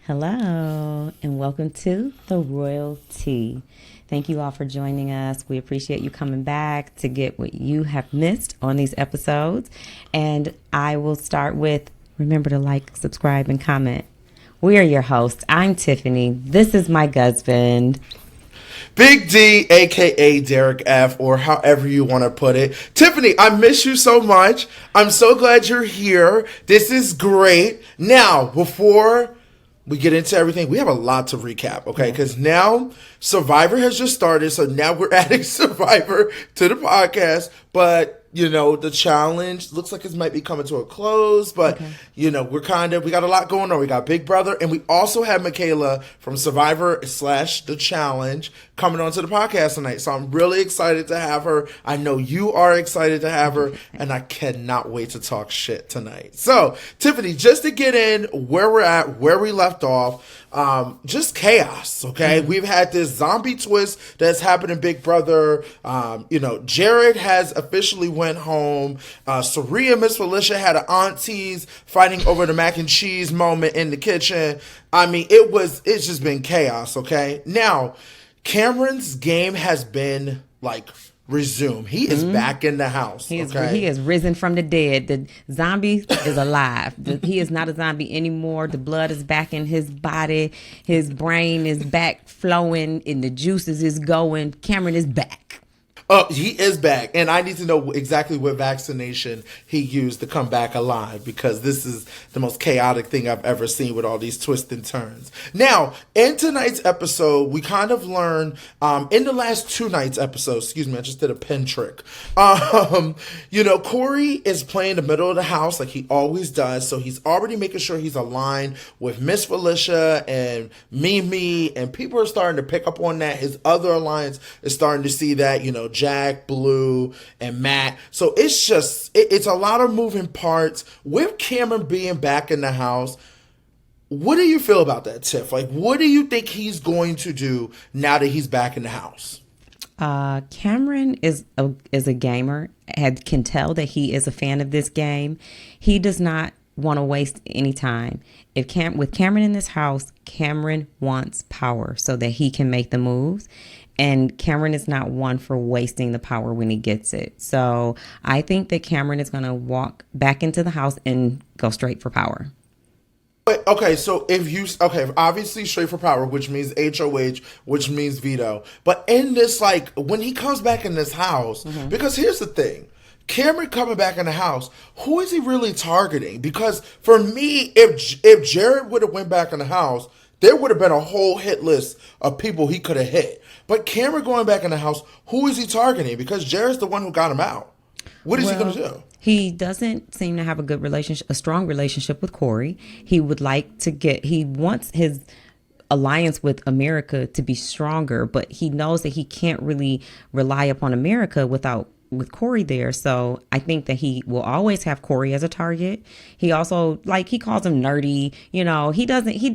Hello, and welcome to The Royal Tea. Thank you all for joining us. We appreciate you coming back to get what you have missed on these episodes. And I will start with remember to like, subscribe, and comment. We are your hosts. I'm Tiffany. This is my husband. Big D, aka Derek F, or however you want to put it. Tiffany, I miss you so much. I'm so glad you're here. This is great. Now, before we get into everything, we have a lot to recap, okay? Because now Survivor has just started, so now we're adding Survivor to the podcast. But the challenge looks like it might be coming to a close, but we got a lot going on. We got Big Brother, and we also have Michaela from Survivor / The Challenge coming onto the podcast tonight. So I'm really excited to have her. I know you are excited to have her, and I cannot wait to talk shit tonight. So, Tiffany, just to get in where we're at, where we left off, just chaos, okay? We've had this zombie twist that's happened in Big Brother. Jared has officially went home. Saria and Miss Felicia had an aunties fighting over the mac and cheese moment in the kitchen. I mean, it's just been chaos, okay? Now, Cameron's game has been resumed. He is back in the house. He has risen from the dead. The zombie is alive. He is not a zombie anymore. The blood is back in his body. His brain is back flowing and the juices is going. Cameron is back. Oh, he is back. And I need to know exactly what vaccination he used to come back alive, because this is the most chaotic thing I've ever seen with all these twists and turns. Now, in tonight's episode, we kind of learned, in the last two nights' episodes, excuse me, I just did a pen trick. Corey is playing the middle of the house like he always does. So he's already making sure he's aligned with Miss Felicia and Mimi, and people are starting to pick up on that. His other alliance is starting to see that, Jack, Blue, and Matt. So it's a lot of moving parts. With Cameron being back in the house, what do you feel about that, Tiff? What do you think he's going to do now that he's back in the house? Cameron is a gamer. Can tell that he is a fan of this game. He does not want to waste any time. With Cameron in this house, Cameron wants power so that he can make the moves. And Cameron is not one for wasting the power when he gets it. So I think that Cameron is going to walk back into the house and go straight for power. Okay, so obviously straight for power, which means HOH, which means veto. But in this, when he comes back in this house, because here's the thing. Cameron coming back in the house, who is he really targeting? Because for me, if Jared would have went back in the house, there would have been a whole hit list of people he could have hit. But Cameron going back in the house, who is he targeting? Because Jared's the one who got him out. What is he going to do? He doesn't seem to have a strong relationship with Corey. He wants his alliance with America to be stronger, but he knows that he can't really rely upon America with Corey there. So I think that he will always have Corey as a target. He also, he calls him nerdy.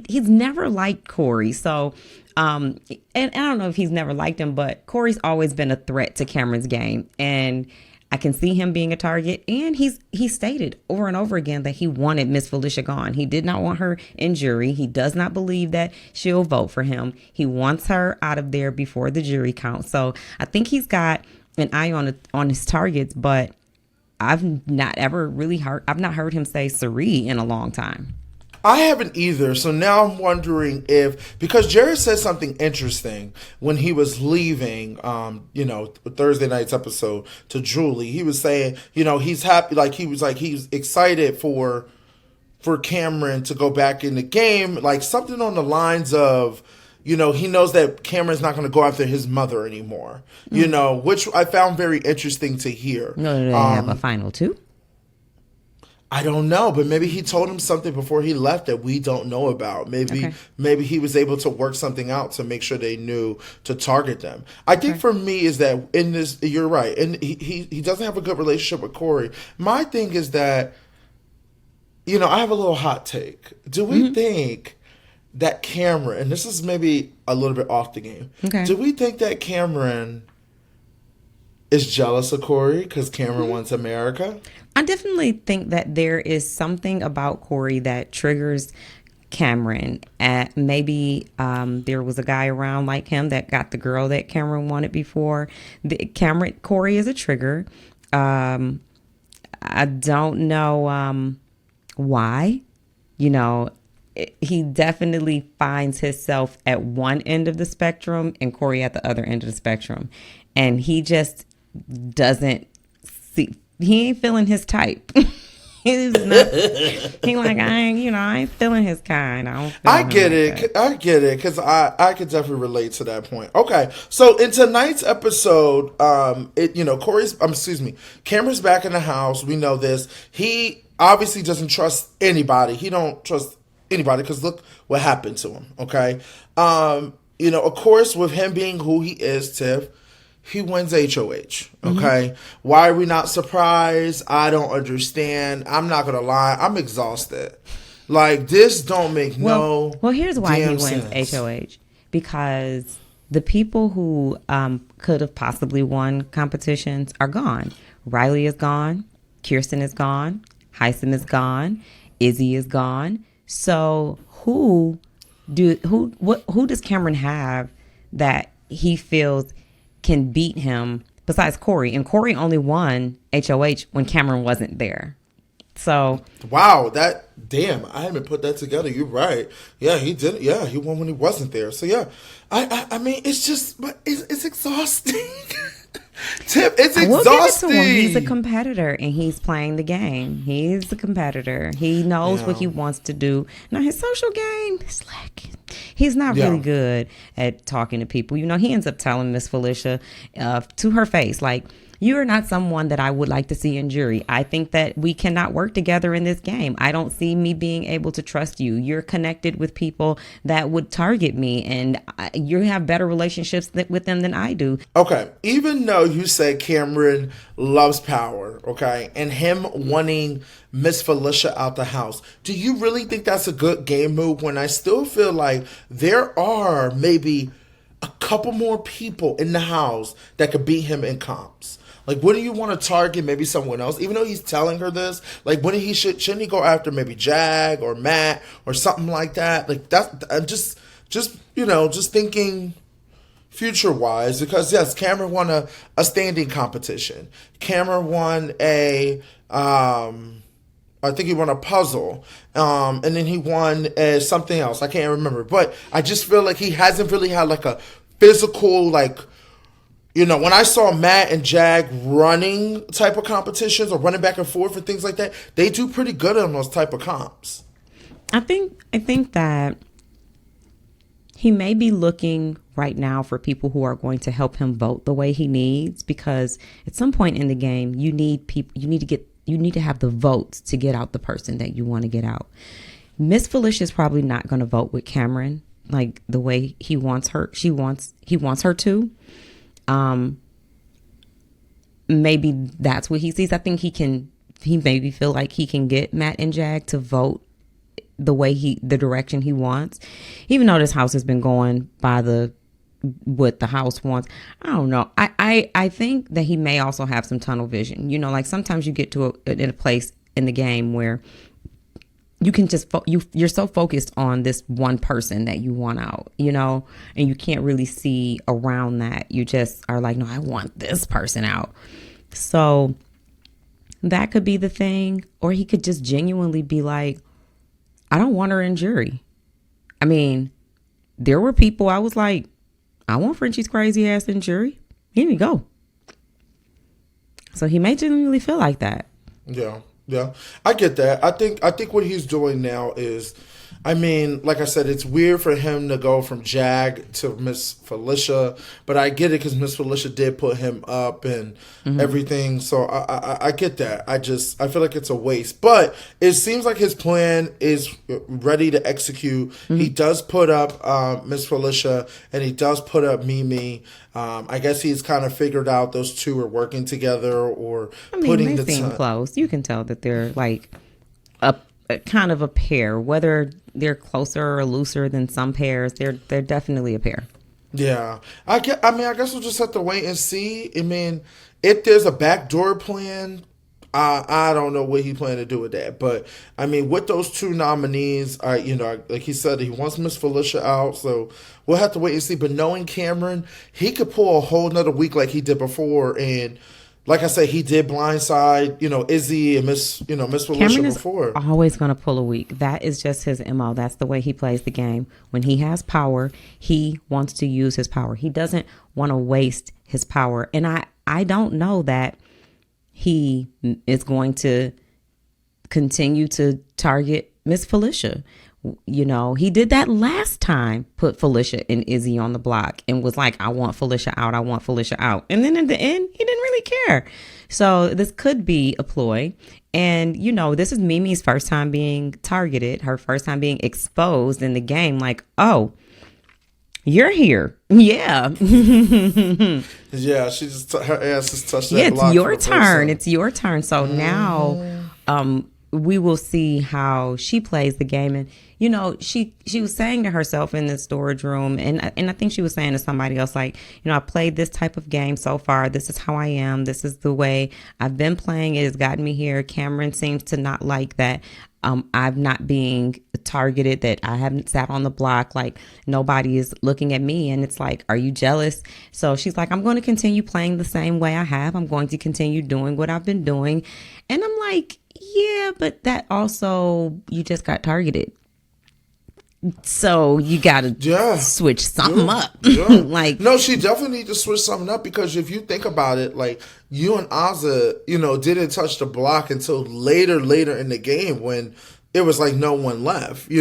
He's never liked Corey. So, and I don't know if he's never liked him, but Corey's always been a threat to Cameron's game. And I can see him being a target. And he stated over and over again that he wanted Miss Felicia gone. He did not want her in jury. He does not believe that she'll vote for him. He wants her out of there before the jury count. So I think he's got an eye on his targets, but I've not heard him say Sari in a long time. I haven't either. So now I'm wondering because Jared said something interesting when he was leaving, Thursday night's episode to Julie. He was saying, he's happy. He's excited for Cameron to go back in the game. Something on the lines of, he knows that Cameron's not going to go after his mother anymore, which I found very interesting to hear. No, they have a final two? I don't know, but maybe he told him something before he left that we don't know about. Maybe he was able to work something out to make sure they knew to target them. I think for me is that in this, you're right, and he doesn't have a good relationship with Corey. My thing is that, I have a little hot take. Do we think that Cameron, and this is maybe a little bit off the game, do we think that Cameron is jealous of Corey because Cameron wants America? I definitely think that there is something about Corey that triggers Cameron. Maybe there was a guy around like him that got the girl that Cameron wanted before. Corey is a trigger. I don't know why. You know, he definitely finds himself at one end of the spectrum and Corey at the other end of the spectrum. And he just doesn't see, he ain't feeling his type. He's not, I ain't feeling his kind. I get it. Because I could definitely relate to that point. Okay. So in tonight's episode, Cameron's back in the house. We know this. He obviously doesn't trust anybody. He don't trust anybody because look what happened to him. Okay. Of course, with him being who he is, Tiff, he wins HOH. Okay. Why are we not surprised? I don't understand. I'm not gonna lie. I'm exhausted. Like, this don't make well, here's why he wins sense. HOH. Because the people who could have possibly won competitions are gone. Riley is gone. Kirsten is gone. Hyson is gone. Izzy is gone. So who does Cameron have that he feels can beat him besides Corey? And Corey only won HOH when Cameron wasn't there. So wow, I haven't put that together. You're right. Yeah, he did. Yeah, he won when he wasn't there. So yeah, I mean, it's just, but it's exhausting. Tip, it's exhausting. We'll give it to him. He's a competitor and he's playing the game. He's a competitor. He knows what he wants to do. Now his social game is lacking. He's not really good at talking to people. He ends up telling Miss Felicia to her face, like, you are not someone that I would like to see in jury. I think that we cannot work together in this game. I don't see me being able to trust you. You're connected with people that would target me, and you have better relationships with them than I do. Okay, even though you said Cameron loves power, okay, and him wanting Miss Felicia out the house, do you really think that's a good game move when I still feel like there are maybe a couple more people in the house that could beat him in comps? Like, wouldn't you want to target maybe someone else? Even though he's telling her this, like, shouldn't he go after maybe Jag or Matt or something like that? Like, that's, I'm just thinking future wise, because yes, Cameron won a standing competition. Cameron won I think he won a puzzle, and then he won something else. I can't remember, but I just feel like he hasn't really had like a physical, like, when I saw Matt and Jag running type of competitions or running back and forth and things like that, they do pretty good on those type of comps. I think that he may be looking right now for people who are going to help him vote the way he needs, because at some point in the game, you need to have the votes to get out the person that you want to get out. Miss Felicia is probably not going to vote with Cameron like the way he wants her. He wants her to. Maybe that's what he sees. I think he maybe feel like he can get Matt and Jag to vote the direction he wants, even though this house has been going by what the house wants. I don't know. I think that he may also have some tunnel vision. Like sometimes you get to a place in the game where you can just you're so focused on this one person that you want out, and you can't really see around that. You just are like, no, I want this person out. So that could be the thing. Or he could just genuinely be like, I don't want her in jury. I mean, there were people I was like, I want Frenchie's crazy ass in jury. Here you go. So he may genuinely feel like that. Yeah. Yeah, I get that. I think what he's doing now is, I mean, like I said, it's weird for him to go from Jag to Miss Felicia, but I get it because Miss Felicia did put him up and everything. So I get that. I feel like it's a waste, but it seems like his plan is ready to execute. He does put up Miss Felicia and he does put up Mimi. I guess he's kind of figured out those two are working together, or putting they seem close. You can tell that they're like a kind of a pair. Whether they're closer or looser than some pairs, they're definitely a pair. Yeah, I guess we'll just have to wait and see. I mean, if there's a backdoor plan, I don't know what he planned to do with that. But I mean, with those two nominees, like he said, he wants Miss Felicia out, so we'll have to wait and see. But knowing Cameron, he could pull a whole nother week like he did before, and like I said, he did blindside, Izzy and Miss Felicia Cameron is before. always going to pull a week. That is just his MO. That's the way he plays the game. When he has power, he wants to use his power. He doesn't want to waste his power. And I don't know that he is going to continue to target Miss Felicia. He did that last time, put Felicia and Izzy on the block and was like, I want Felicia out. I want Felicia out. And then in the end, he didn't really care. So this could be a ploy. And, this is Mimi's first time being targeted, her first time being exposed in the game. Like, oh, you're here. Yeah. Yeah, her ass just touched that block. It's your turn. It's your turn. So now we will see how she plays the game. And, she was saying to herself in the storage room, and I think she was saying to somebody else, like, I played this type of game so far. This is how I am. This is the way I've been playing. It has gotten me here. Cameron seems to not like that. I'm not being targeted, that I haven't sat on the block, like nobody is looking at me. And it's like, are you jealous? So she's like, I'm going to continue playing the same way I have. I'm going to continue doing what I've been doing. And I'm like, yeah, but that also, you just got targeted. So you got to switch something up. Like, no, she definitely needs to switch something up, because if you think about it, like, you and Azza, didn't touch the block until later in the game when it was like no one left,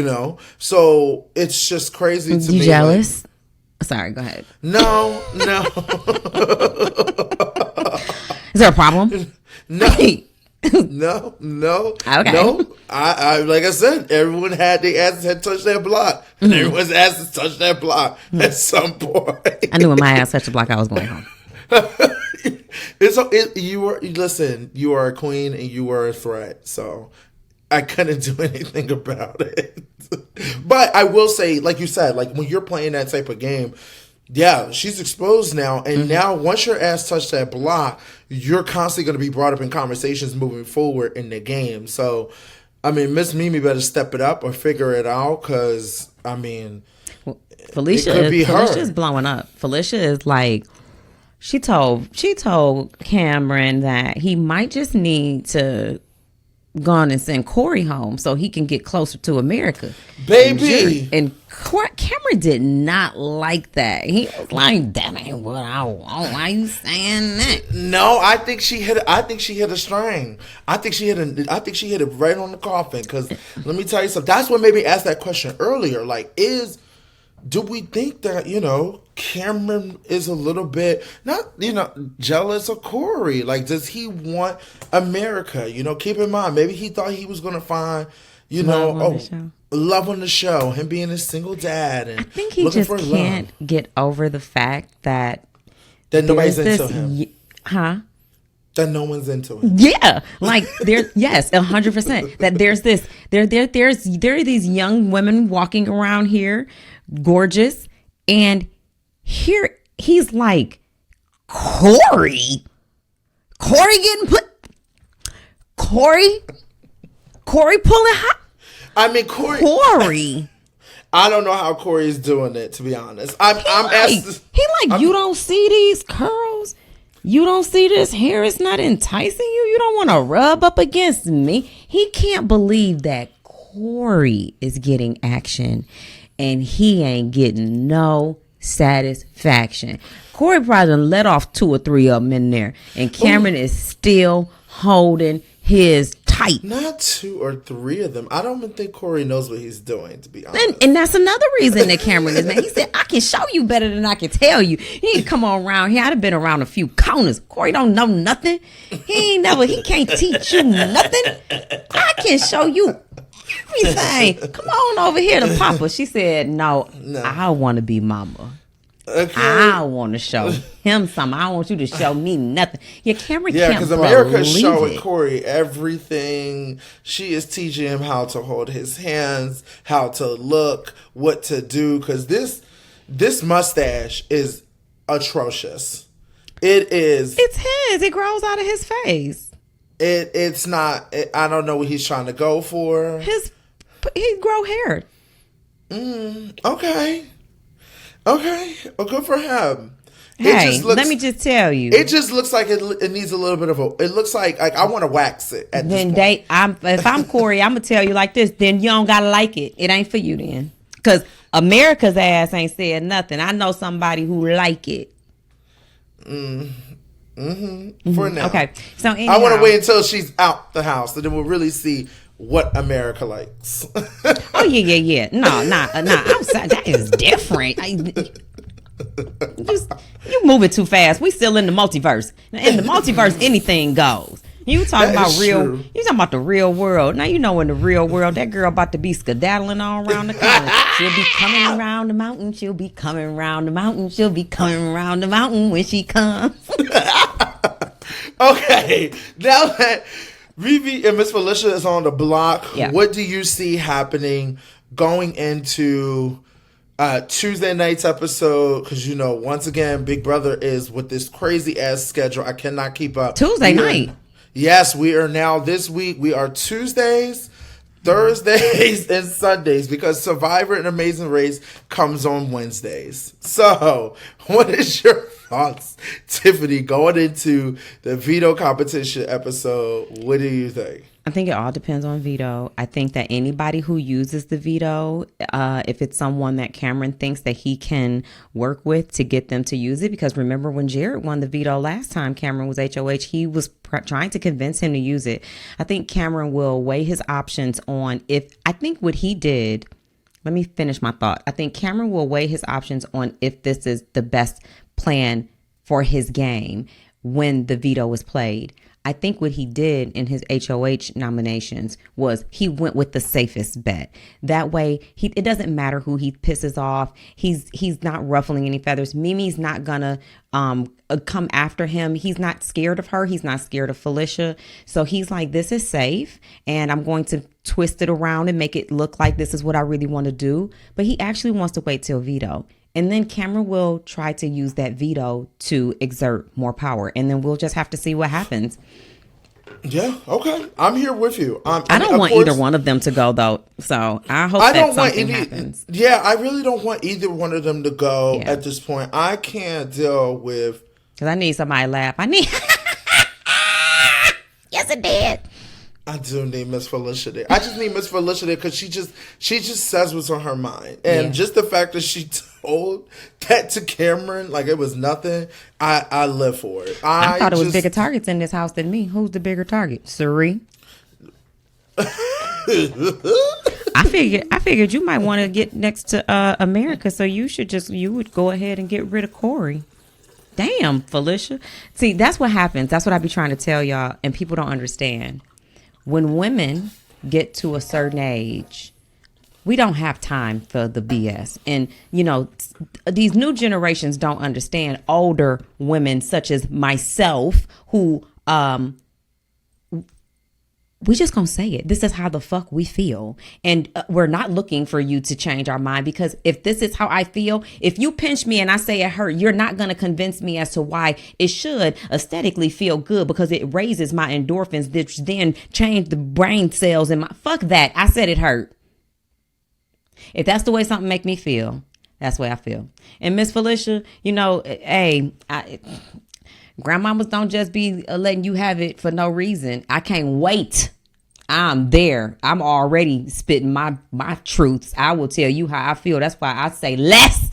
So it's just crazy to me. You jealous? Sorry, go ahead. No. Is there a problem? No. No. Okay. No. I like I said, everyone had their asses had touched that block. And everyone's asses touched that block at some point. I knew when my ass touched the block, I was going home. You are a queen and you are a threat. So I couldn't do anything about it. But I will say, like you said, like when you're playing that type of game, yeah, she's exposed now. And now once your ass touched that block, you're constantly going to be brought up in conversations moving forward in the game. So, I mean, Miss Mimi better step it up or figure it out, because, I mean, Felicia's blowing up. Felicia is like, she told Cameron that he might just need to go on and send Corey home so he can get closer to America. Baby. And Cameron did not like that. He was like, that ain't what I want. Why you saying that? No, I think she hit a string. I think she hit it right on the coffin. Because let me tell you something. That's what made me ask that question earlier. Like, do we think that, Cameron is a little bit, not, jealous of Corey? Like, does he want America? Keep in mind, maybe he thought he was going to find, love on the show, him being a single dad. And I think he just can't get over the fact that nobody's into him. That no one's into him. Yeah, like yes, 100%. That there are these young women walking around here, gorgeous, and here he's like, Corey getting put, Corey pulling hot. I mean, Corey. I don't know how Corey is doing it, to be honest. I'm asking. You don't see these curls. You don't see this hair. It's not enticing you. You don't want to rub up against me. He can't believe that Corey is getting action and he ain't getting no satisfaction. Corey probably done let off 2 or 3 of them in there, and Cameron is still holding his tight. Not 2 or 3 of them. I don't even think Corey knows what he's doing, to be honest. And that's another reason that Cameron is mad. He said, I can show you better than I can tell you. He ain't come on around here. I'd have been around a few corners. Corey don't know nothing. He can't teach you nothing. I can show you everything. Come on over here to Papa. She said, no. I want to be mama. Okay. I want to show him something. I don't want you to show me nothing. Yeah, Cameron can't believe it. Yeah, because America is showing Corey everything. She is teaching him how to hold his hands, how to look, what to do. Because this mustache is atrocious. It is. It's his. It grows out of his face. it's not. I don't know what he's trying to go for. He grow hair. Okay. Well, good for him. Hey, let me just tell you. It just looks like it needs a little bit of a. It looks like I want to wax it. At then this point. if I'm Corey, I'm gonna tell you like this. Then you don't gotta like it. It ain't for you then, because America's ass ain't said nothing. I know somebody who like it. For now. Okay. So anyhow, I want to wait until she's out the house, and then we'll really see what America likes. Oh yeah. No. I'm sorry. That is different. You moving too fast. We still in the multiverse. In the multiverse, anything goes. You talking about real? True. You talking about the real world? Now you know in the real world that girl about to be skedaddling all around the corner. She'll be coming around the mountain. She'll be coming around the mountain. She'll be coming around the mountain when she comes. Okay, now that Vivi and Miss Felicia is on the block, what do you see happening going into Tuesday night's episode? Because once again, Big Brother is with this crazy ass schedule. I cannot keep up. Tuesday night. Yes, we are now this week. We are Tuesdays, Thursdays, and Sundays because Survivor and Amazing Race comes on Wednesdays. So, what is your thoughts, Tiffany, going into the veto competition episode? What do you think? I think it all depends on veto. I think that anybody who uses the veto, if it's someone that Cameron thinks that he can work with to get them to use it, because remember when Jared won the veto last time Cameron was HOH, he was trying to convince him to use it. I think Cameron will weigh his options on I think what he did, let me finish my thought. I think Cameron will weigh his options on if this is the best plan for his game when the veto was played. I think what he did in his HOH nominations was he went with the safest bet. That way, it doesn't matter who he pisses off. He's not ruffling any feathers. Mimi's not gonna come after him. He's not scared of her. He's not scared of Felicia. So he's like, this is safe, and I'm going to twist it around and make it look like this is what I really want to do. But he actually wants to wait till veto. And then Cameron will try to use that veto to exert more power. And then we'll just have to see what happens. Yeah, okay. I'm here with you. I don't want either one of them to go, though. So I hope that something happens. Yeah, I really don't want either one of them to go at this point. I can't deal with... Because I need somebody to laugh. Yes, it did. I do need Miss Felicia there. I just need Miss Felicia there because she just says what's on her mind. And just the fact that she told that to Cameron like it was nothing, I live for it. I thought it was bigger targets in this house than me. Who's the bigger target? Suri? I figured you might want to get next to America, so you would go ahead and get rid of Corey. Damn, Felicia. See, that's what happens. That's what I be trying to tell y'all, and people don't understand. When women get to a certain age, we don't have time for the BS. And, these new generations don't understand older women such as myself who, we just gonna say it. This is how the fuck we feel. And we're not looking for you to change our mind, because if this is how I feel, if you pinch me and I say it hurt, you're not gonna convince me as to why it should aesthetically feel good, because it raises my endorphins, which then change the brain cells in my... Fuck that. I said it hurt. If that's the way something make me feel, that's the way I feel. And Miss Felicia, grandmamas don't just be letting you have it for no reason. I can't wait. I'm there. I'm already spitting my truths. I will tell you how I feel. That's why I say less.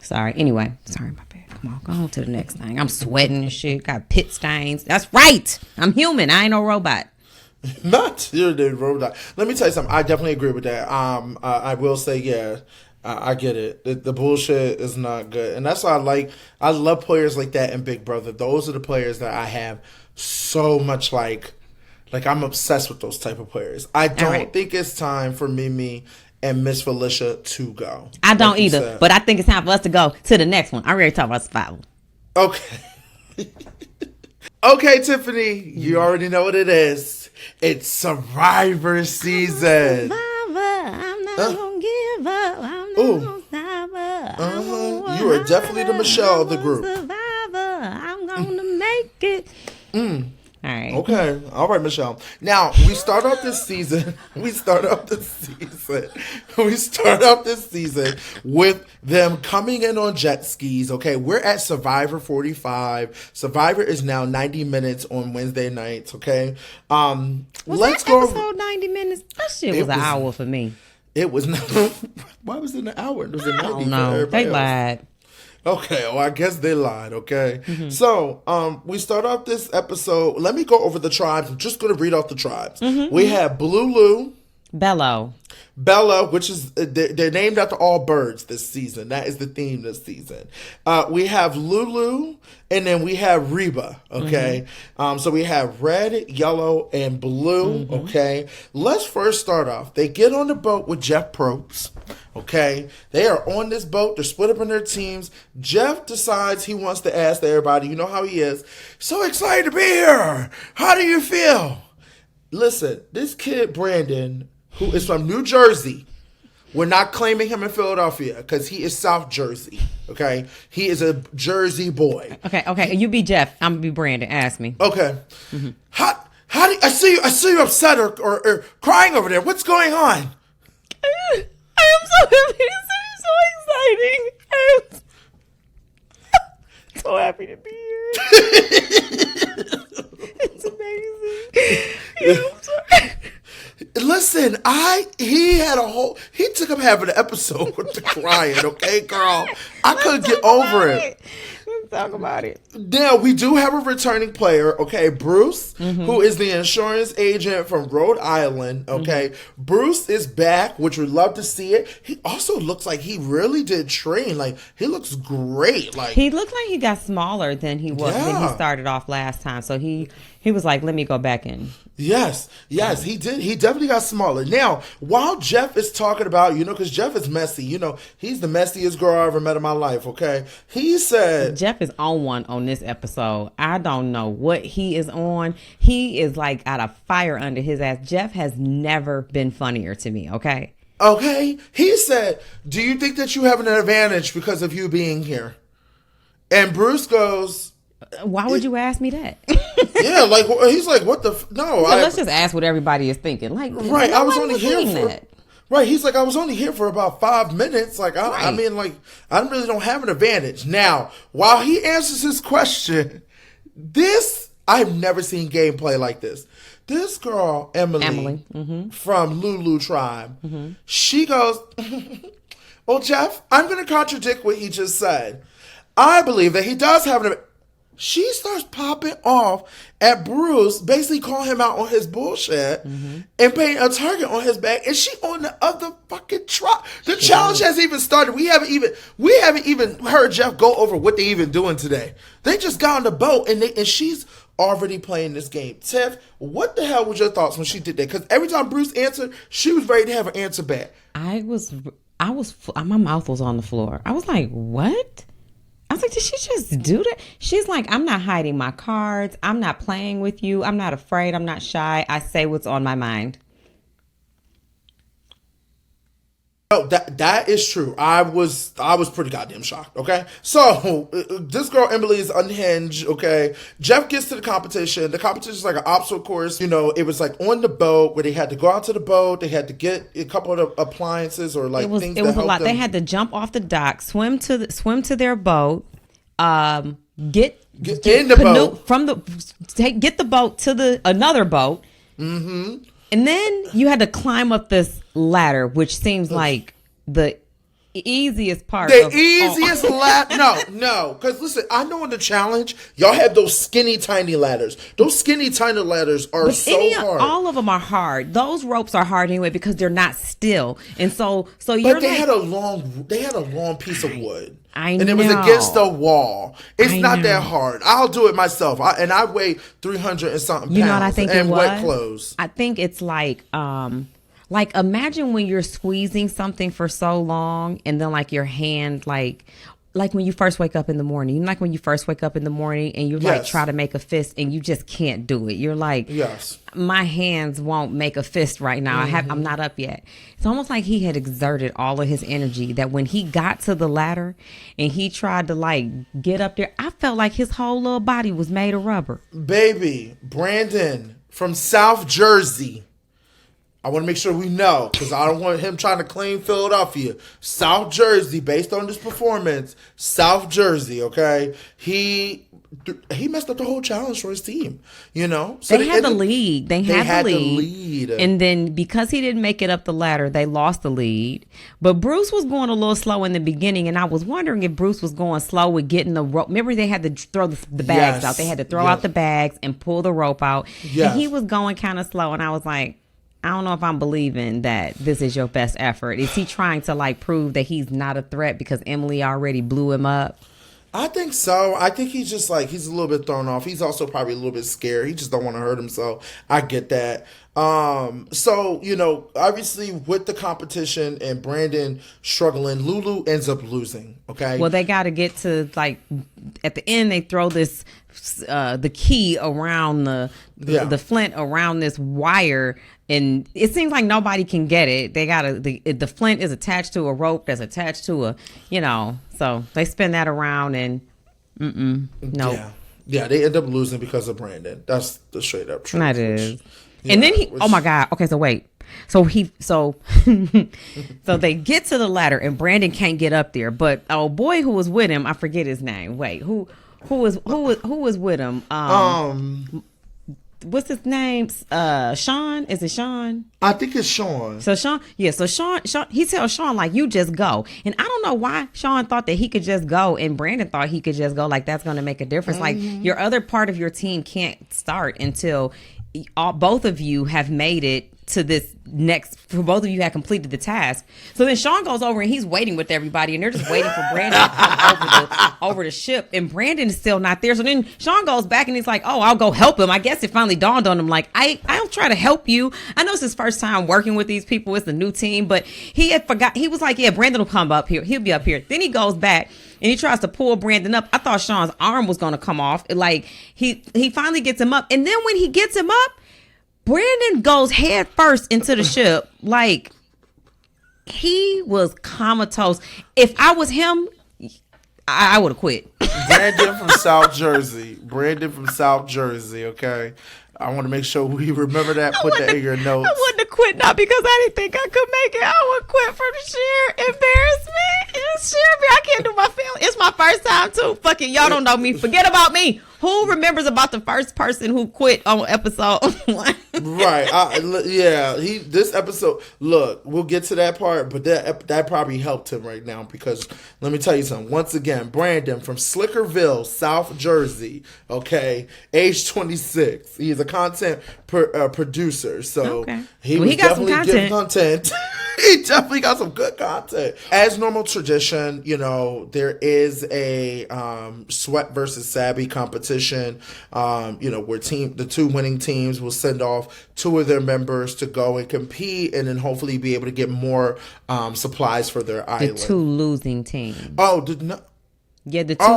Sorry. Anyway. Sorry, my bad. Come on. Go on to the next thing. I'm sweating and shit. Got pit stains. That's right. I'm human. I ain't no robot. Not you're the robot. Let me tell you something. I definitely agree with that. I will say, I get it. The bullshit is not good. And that's why I love players like that in Big Brother. Those are the players that I have so much like I'm obsessed with those type of players. I don't think it's time for Mimi and Miss Felicia to go. I don't either, but I think it's time for us to go to the next one. I'm ready to talk about Survivor. Okay. Okay, Tiffany, you already know what it is. It's Survivor season. I'm not gonna give up. I'm not gonna stop up. You are definitely the Michelle of the group. Survivor. I'm gonna make it. All right. Okay. All right, Michelle. Now, we start off this season. We start off this season with them coming in on jet skis. Okay. We're at Survivor 45. Survivor is now 90 minutes on Wednesday nights. Okay. Let's go. Episode 90 minutes. That shit was an hour for me. It was not. Why was it an hour? It was a 90 I don't know. They lied. Okay, well, I guess they lied, okay? So, we start off this episode. Let me go over the tribes. I'm just going to read off the tribes. We have Blue, Bella, which is, they're named after all birds this season. That is the theme this season. We have Lulu, and then we have Reba, okay? So we have red, yellow, and blue, okay? Let's first start off. They get on the boat with Jeff Probst, okay? They are on this boat. They're split up in their teams. Jeff decides he wants to ask everybody, you know how he is, so excited to be here. How do you feel? Listen, this kid, Brandon, who is from New Jersey. We're not claiming him in Philadelphia because he is South Jersey. Okay, he is a Jersey boy. Okay. You be Jeff. I'm gonna be Brandon. Ask me. Okay. How do you, I see you upset or crying over there? What's going on? I am so happy to see you. So exciting. I'm so happy to be here. It's amazing. I'm sorry. Listen, he took up half of the episode with the crying, okay, girl? I couldn't get over it. Let's talk about it. Now, we do have a returning player, okay, Bruce, who is the insurance agent from Rhode Island, okay? Bruce is back, which we'd love to see it. He also looks like he really did train. Like, he looks great. Like, he looked like he got smaller than he was when he started off last time. So he was like, let me go back in. Yes, he did. He definitely got smaller. Now, while Jeff is talking about, because Jeff is messy, he's the messiest girl I ever met in my life, okay? He said... Jeff is on one on this episode. I don't know what he is on. He is like out of fire under his ass. Jeff has never been funnier to me, okay? Okay. He said, do you think that you have an advantage because of you being here? And Bruce goes... Why would you ask me that? Yeah, like he's like, what the? No, let's just ask what everybody is thinking. Like, right? I was only here for that. Right. He's like, I was only here for about 5 minutes. Like, I mean, like, I really don't have an advantage. Now, while he answers his question, I've never seen gameplay like this. This girl, Emily. From Lulu Tribe, she goes, well, Jeff, I'm going to contradict what he just said. I believe that he does have an. She starts popping off at Bruce, basically calling him out on his bullshit and painting a target on his back. And she on the other fucking tribe. The challenge hasn't even started. We haven't even heard Jeff go over what they even doing today. They just got on the boat and she's already playing this game. Tiff, what the hell was your thoughts when she did that? Because every time Bruce answered, she was ready to have an answer back. My mouth was on the floor. I was like, what? I was like, did she just do that? She's like, I'm not hiding my cards. I'm not playing with you. I'm not afraid. I'm not shy. I say what's on my mind. Oh, that is true. I was pretty goddamn shocked. Okay, so this girl Emily is unhinged. Okay, Jeff gets to the competition. The competition is like an obstacle course. It was like on the boat where they had to go out to the boat. They had to get a couple of appliances or like things. It was a lot. They had to jump off the dock, swim to their boat, get in the boat get the boat to another boat. And then you had to climb up this ladder, which seems like the easiest part. The easiest ladder? No. Because listen, I know in the challenge, y'all have those skinny, tiny ladders. Those skinny, tiny ladders are hard. All of them are hard. Those ropes are hard anyway because they're not still. And so you're. But they had a long piece of wood. I know. And it was against the wall. It's not that hard. I'll do it myself. I weigh 300 and something pounds. You know what I think it was? Wet clothes. I think it's like imagine when you're squeezing something for so long and then like your hand like like when you first wake up in the morning. Like when you first wake up in the morning and you like Yes. try to make a fist and you just can't do it. You're like, Yes. my hands won't make a fist right now. I'm not up yet. It's almost like he had exerted all of his energy that when he got to the ladder and he tried to like get up there, I felt like his whole little body was made of rubber. Baby, Brandon from South Jersey. I want to make sure we know, because I don't want him trying to claim Philadelphia. South Jersey, based on this performance, South Jersey, okay? He messed up the whole challenge for his team, you know? So They had the lead. They had the lead. lead. And then because he didn't make it up the ladder, they lost the lead. But Bruce was going a little slow in the beginning, and I was wondering if Bruce was going slow with getting the rope. Remember, they had to throw the bags Yes. out. They had to throw Yes. out the bags and pull the rope out. Yes. And he was going kind of slow, and I was like, I don't know if I'm believing that this is your best effort. Is he trying to like prove that he's not a threat because Emily already blew him up? I think so. I think he's just like, he's a little bit thrown off. He's also probably a little bit scared. He just don't want to hurt himself. I get that. So, you know, obviously with the competition and Brandon struggling, Lulu ends up losing. Okay. Well, they got to get to like at the end. They throw this the key around the flint around this wire, and it seems like nobody can get it. They got to the flint is attached to a rope that's attached to a, you know. So they spin that around and no. Yeah, they end up losing because of Brandon. That's the straight up truth. That is. And then oh my God. Okay, so wait. So so they get to the ladder and Brandon can't get up there. But oh boy who was with him, I forget his name. Wait, who was with him? What's his name? Sean? Is it Sean? I think it's Sean. So Sean, he tells Sean like, you just go. And I don't know why Sean thought that he could just go and Brandon thought he could just go. Like that's going to make a difference. Like your other part of your team can't start until both of you have made it to this next, for both of you have completed the task. So then Sean goes over and he's waiting with everybody and they're just waiting for Brandon to come over the ship, and Brandon is still not there. So then Sean goes back and he's like, oh, I'll go help him. I guess it finally dawned on him like, I'll try to help you. I know it's his first time working with these people. It's a new team, but he had forgot. He was like, yeah, Brandon will come up here. He'll be up here. Then he goes back and he tries to pull Brandon up. I thought Sean's arm was going to come off. Like he finally gets him up. And then when he gets him up, Brandon goes head first into the ship. Like, he was comatose. If I was him, I would have quit. Brandon from South Jersey. Brandon from South Jersey, okay? I want to make sure we remember that. Put that in your notes. I wouldn't have quit, not because I didn't think I could make it. I would quit for the sheer embarrassment. It's sheer, I can't do my family. It's my first time, too. Fuck it. Y'all don't know me. Forget about me. Who remembers about the first person who quit on episode 1? Right. This episode, look, we'll get to that part, but that probably helped him right now because let me tell you something. Once again, Brandon from Slickerville, South Jersey, okay, age 26. He's a content producer, so okay. he got some definitely giving content. He definitely got some good content. As normal tradition, you know, there is a sweat versus Sabby competition, you know, where the two winning teams will send off 2 of their members to go and compete and then hopefully be able to get more supplies for their island. The 2 losing teams. Oh, the 2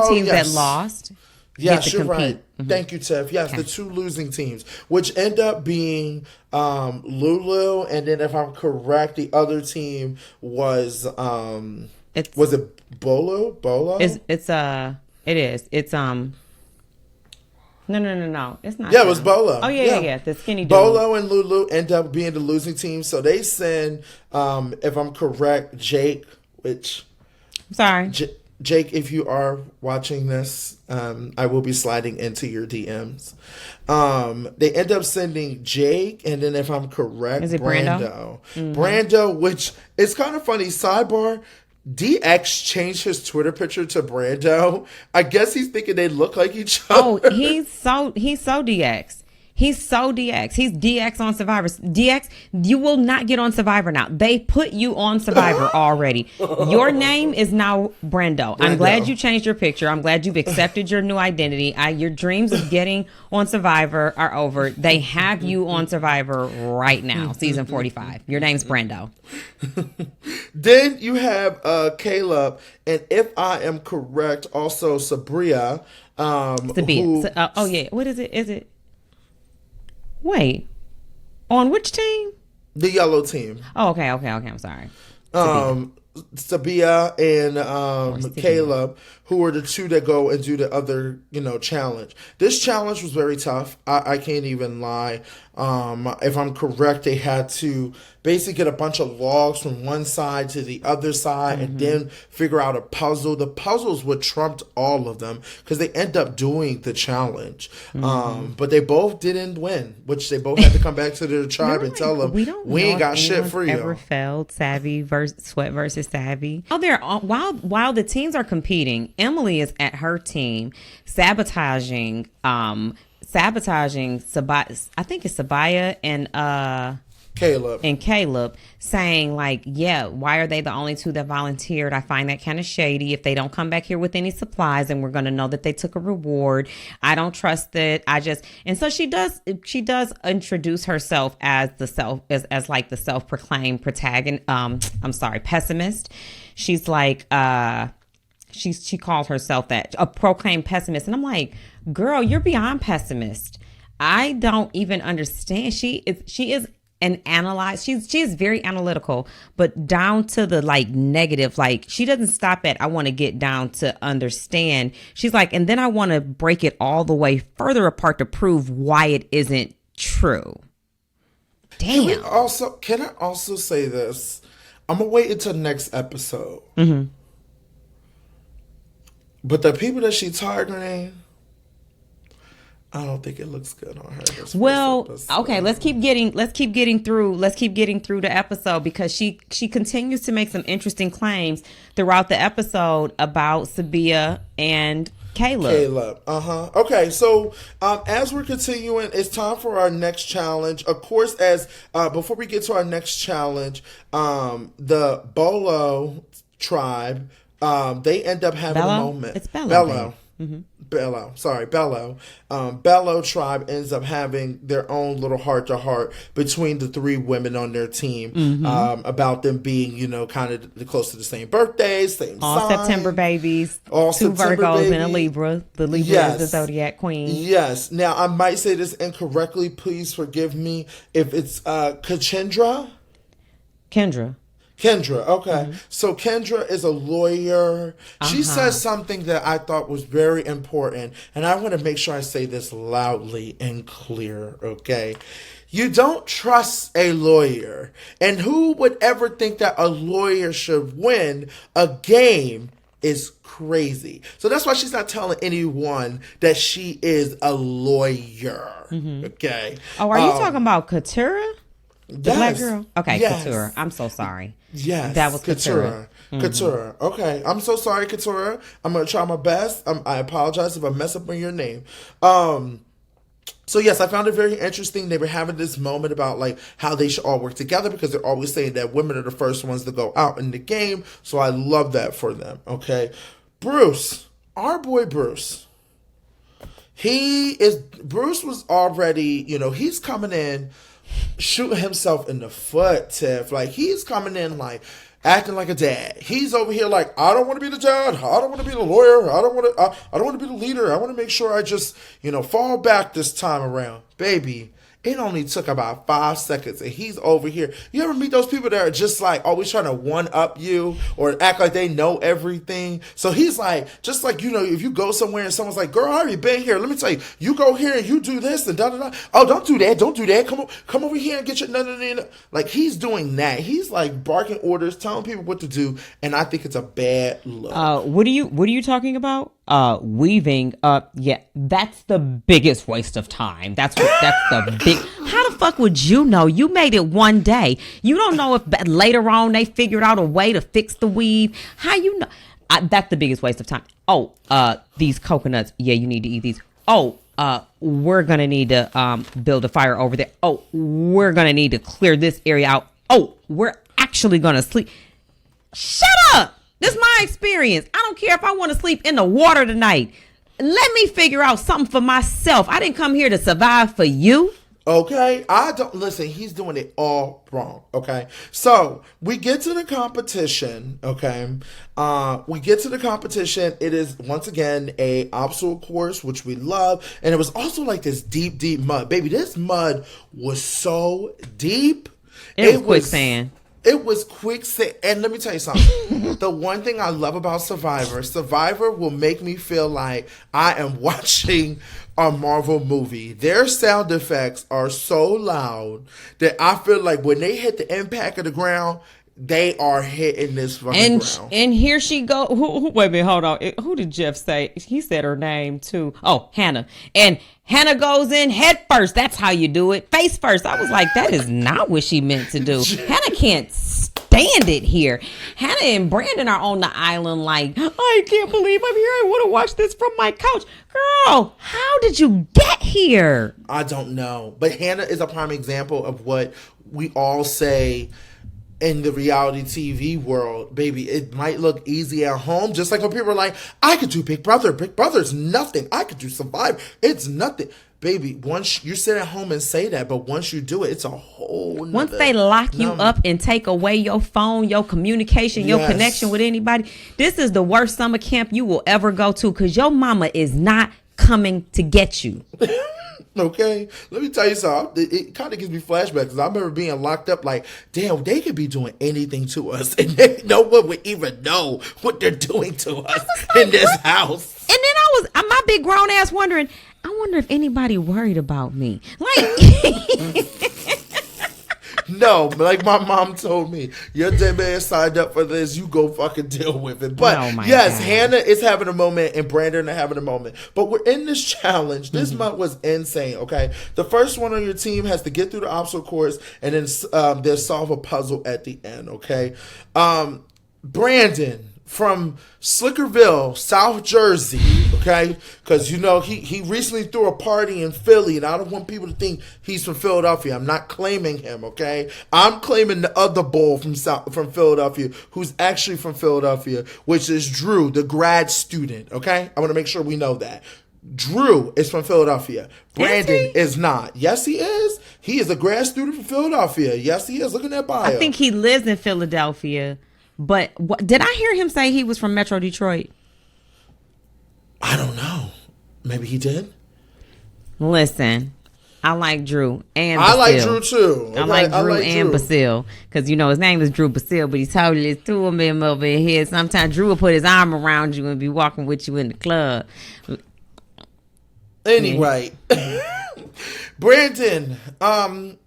teams that lost. Yes, you're right. Mm-hmm. Thank you, Tiff. Yes, the 2 losing teams, which end up being Lulu, and then if I'm correct, the other team was was it Bolo? It is. It's No. It's not. Yeah, it was Bolo. Oh yeah. The skinny dude. Bolo and Lulu end up being the losing team, so they send, if I'm correct, Jake. Which, I'm sorry. Jake, if you are watching this, I will be sliding into your DMs. They end up sending Jake, and then if I'm correct, is it Brando? Mm-hmm. Brando, which is kind of funny. Sidebar, DX changed his Twitter picture to Brando. I guess he's thinking they look like each other. Oh, he's so DX. He's so DX. He's DX on Survivor. DX, you will not get on Survivor now. They put you on Survivor already. Your name is now Brando. I'm glad you changed your picture. I'm glad you've accepted your new identity. Your dreams of getting on Survivor are over. They have you on Survivor right now, season 45. Your name's Brando. Then you have Caleb, and if I am correct, also Sabria. Sabia. Oh yeah. What is it? Is it? Wait. On which team? The yellow team. Oh, okay. I'm sorry. Sabia and Caleb, who are the two that go and do the other, challenge. This challenge was very tough. I can't even lie. If I'm correct, they had to basically get a bunch of logs from one side to the other side and then figure out a puzzle. The puzzles would trumped all of them because they end up doing the challenge. But they both didn't win, which they both had to come back to their tribe and tell them, we ain't got shit for you. Ever felt Savvy versus Sweat versus Savvy? While the teams are competing, Emily is at her team sabotaging I think it's Sabaya and Caleb saying like, yeah, why are they the only two that volunteered? I find that kind of shady. If they don't come back here with any supplies, then we're going to know that they took a reward. I don't trust it. And so she does introduce herself as the self-proclaimed protagonist. Pessimist. She's like, she called herself that, a proclaimed pessimist. And I'm like, girl, you're beyond pessimist. I don't even understand. She is an analyze. She is very analytical, but down to the like negative. Like she doesn't stop at I want to get down to understand. She's like, and then I want to break it all the way further apart to prove why it isn't true. Damn. Can I also say this? I'm gonna wait until next episode. But the people that she targeting, I don't think it looks good on her. Well, okay, let's keep getting through the episode because she continues to make some interesting claims throughout the episode about Sabia and Caleb. Okay, so as we're continuing, it's time for our next challenge. Of course, before we get to our next challenge, the Bolo tribe, they end up having a moment. It's Bello. Bello. Sorry, Bello. Bello tribe ends up having their own little heart-to-heart between the three women on their team about them being, kind of close to the same birthdays, same all sign. September babies. All two September Virgos babies. and a Libra. The Libra is the zodiac queen. Yes. Now, I might say this incorrectly. Please forgive me if it's Kendra. Kendra, okay. So Kendra is a lawyer. She says something that I thought was very important, and I want to make sure I say this loudly and clear, okay? You don't trust a lawyer, and who would ever think that a lawyer should win a game is crazy. So that's why she's not telling anyone that she is a lawyer, okay? Oh, are you talking about Katura? The black Yes. girl? Okay, Yes. Katura. I'm so sorry. Yes. That was Katura. Katura. Okay. I'm so sorry, Katura. I'm going to try my best. I apologize if I mess up on your name. So yes, I found it very interesting. They were having this moment about like how they should all work together because they're always saying that women are the first ones to go out in the game. So I love that for them. Okay. Bruce, our boy Bruce. Bruce was already, he's coming in shooting himself in the foot, Tiff. Like, he's coming in, like, acting like a dad. He's over here like, I don't want to be the dad. I don't want to be the lawyer. I don't want to be the leader. I want to make sure I just, fall back this time around. Baby, it only took about 5 seconds and he's over here. You ever meet those people that are just like always trying to one up you or act like they know everything? So he's like, just like, if you go somewhere and someone's like, girl, I already been here. Let me tell you, you go here and you do this and da da da. Oh, don't do that. Don't do that. Come over here and get your no. Like, he's doing that. He's like barking orders, telling people what to do. And I think it's a bad look. What are you talking about? Weaving. Yeah, that's the biggest waste of time. That's the big. How the fuck would you know? You made it one day. You don't know if later on they figured out a way to fix the weave. How you know? That's the biggest waste of time. Oh, these coconuts. Yeah, you need to eat these. Oh, we're gonna need to build a fire over there. Oh, we're gonna need to clear this area out. Oh, we're actually gonna sleep. Shut up. This is my experience. I don't care if I want to sleep in the water tonight. Let me figure out something for myself. I didn't come here to survive for you. Okay, I don't listen. He's doing it all wrong. Okay, so we get to the competition. Okay, we get to the competition. It is once again a obstacle course, which we love, and it was also like this deep, deep mud, baby. This mud was so deep. It was quicksand. It was quicksand. And let me tell you something. The one thing I love about Survivor will make me feel like I am watching a Marvel movie. Their sound effects are so loud that I feel like when they hit the impact of the ground, they are hitting this fucking ground. And here she go. Wait a minute, hold on. Who did Jeff say? He said her name too. Oh, Hannah. And Hannah goes in head first. That's how you do it. Face first. I was like, that is not what she meant to do. Hannah can't stand it here. Hannah and Brandon are on the island like, I can't believe I'm here. I want to watch this from my couch. Girl, how did you get here? I don't know. But Hannah is a prime example of what we all say in the reality TV world. Baby, it might look easy at home, just like when people are like, I could do Big Brother. Big Brother's nothing. I could do Survivor. It's nothing. Baby, once you sit at home and say that, but once you do it, it's a whole nother. Once they lock you up and take away your phone, your communication, your connection with anybody, this is the worst summer camp you will ever go to, because your mama is not coming to get you. Okay, let me tell you something. It kind of gives me flashbacks, because I remember being locked up like, damn, they could be doing anything to us, and no one would even know what they're doing to us in this house. And then I was, my big grown ass wondering, I wonder if anybody worried about me. Like, no, like my mom told me, your dead man signed up for this, you go fucking deal with it. But yes, God. Hannah is having a moment and Brandon are having a moment. But we're in this challenge. This month was insane, okay? The first one on your team has to get through the obstacle course and then they'll solve a puzzle at the end, okay? Brandon from Slickerville, South Jersey, okay? Because, you know, he recently threw a party in Philly, and I don't want people to think he's from Philadelphia. I'm not claiming him, okay? I'm claiming the other bull from Philadelphia, who's actually from Philadelphia, which is Drew, the grad student, okay? I want to make sure we know that. Drew is from Philadelphia. Brandon is not. Yes, he is. He is a grad student from Philadelphia. Yes, he is. Look at that bio. I think he lives in Philadelphia. But did I hear him say he was from Metro Detroit? I don't know. Maybe he did. Listen, I like Drew and Basil. I like Drew too. Okay? I like Drew and Basil, because you know his name is Drew Basil, but he's totally two of them over here. Sometimes Drew will put his arm around you and be walking with you in the club. Anyway. Brandon,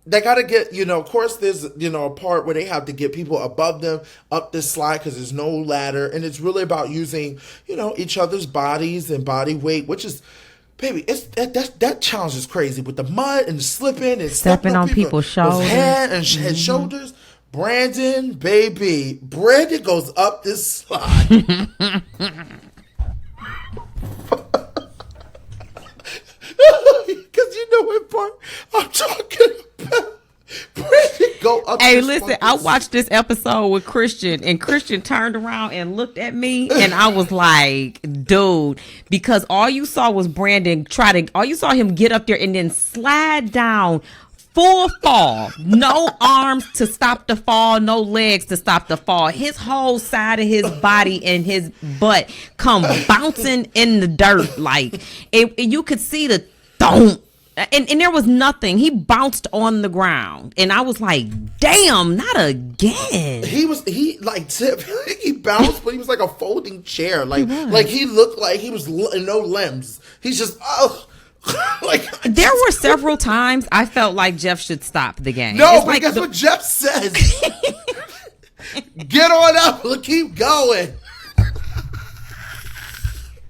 they got to get, you know, of course there's, you know, a part where they have to get people above them up this slide because there's no ladder. And it's really about using, you know, each other's bodies and body weight, which is, baby, it's that challenge is crazy with the mud and the slipping and stepping on people's shoulders. Head shoulders. Brandon goes up this slide. Because you know what part I'm talking about. Brandon go up. Hey, listen, I watched this episode with Christian, and Christian turned around and looked at me, and I was like, dude, because all you saw was Brandon all you saw him get up there and then slide down. Full fall, no arms to stop the fall, no legs to stop the fall. His whole side of his body and his butt come bouncing in the dirt, like you could see the thump, and there was nothing. He bounced on the ground, and I was like, "Damn, not again." He bounced, but he was like a folding chair, like he looked like he was no limbs. He's just there were several times I felt like Jeff should stop the game. No, but like, guess what Jeff says? Get on up. Keep going.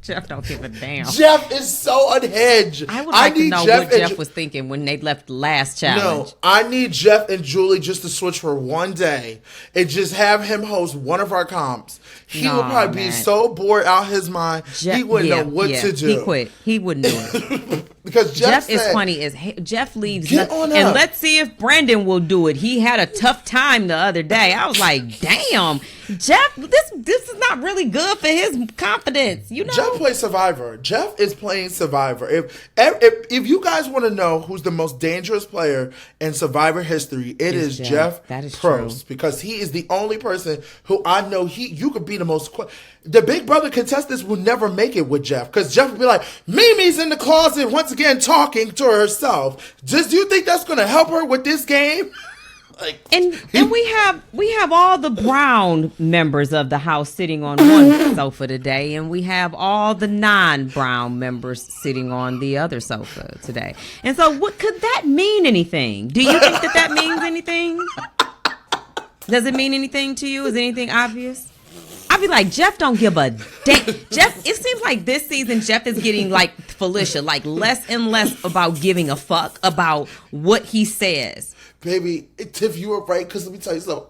Jeff don't give a damn. Jeff is so unhinged. I would like to know Jeff what Jeff was thinking when they left the last challenge. No, I need Jeff and Julie just to switch for one day and just have him host one of our comps. He would probably be so bored out his mind. He wouldn't know what to do. He quit. He wouldn't do it. Because Jeff said, is funny as Jeff leaves. Get on and up. let's see if Brandon will do it. He had a tough time the other day. I was like, damn, Jeff, this is not really good for his confidence. You know, Jeff plays Survivor. Jeff is playing Survivor. If you guys want to know who's the most dangerous player in Survivor history, it is Jeff. That is Probst, true. because he is the only person who I know you could be the most. The Big Brother contestants will never make it with Jeff, because Jeff would be like, Mimi's in the closet once again talking to herself. Do you think that's going to help her with this game? And we have all the brown members of the house sitting on one sofa today, and we have all the non-brown members sitting on the other sofa today. And so, what could that mean? Anything? Do you think that means anything? Does it mean anything to you? Is anything obvious? I'd be like, Jeff don't give a damn. Jeff, it seems like this season Jeff is getting like Felicia, like less and less about giving a fuck about what he says. Baby, Tiff, you were right, because let me tell you something.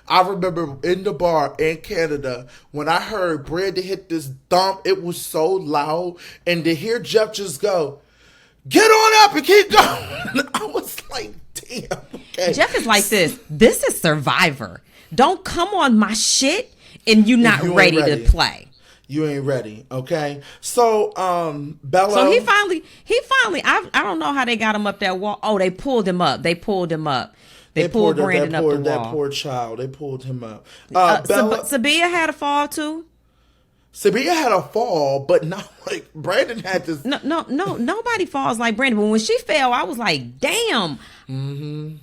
I remember in the bar in Canada, when I heard Brandon hit this thump, it was so loud. And to hear Jeff just go, get on up and keep going. I was like, damn. Okay. Jeff is like this. This is Survivor. Don't come on my shit and you not ready to play. You ain't ready, okay? So, Bella. So he finally, I don't know how they got him up that wall. Oh, they pulled him up. They pulled Brandon up the wall. That poor child. They pulled him up. Bella, Sabia had a fall too. Sabia had a fall, but not like Brandon had this. No, nobody falls like Brandon. But when she fell, I was like, damn. Mm-hmm.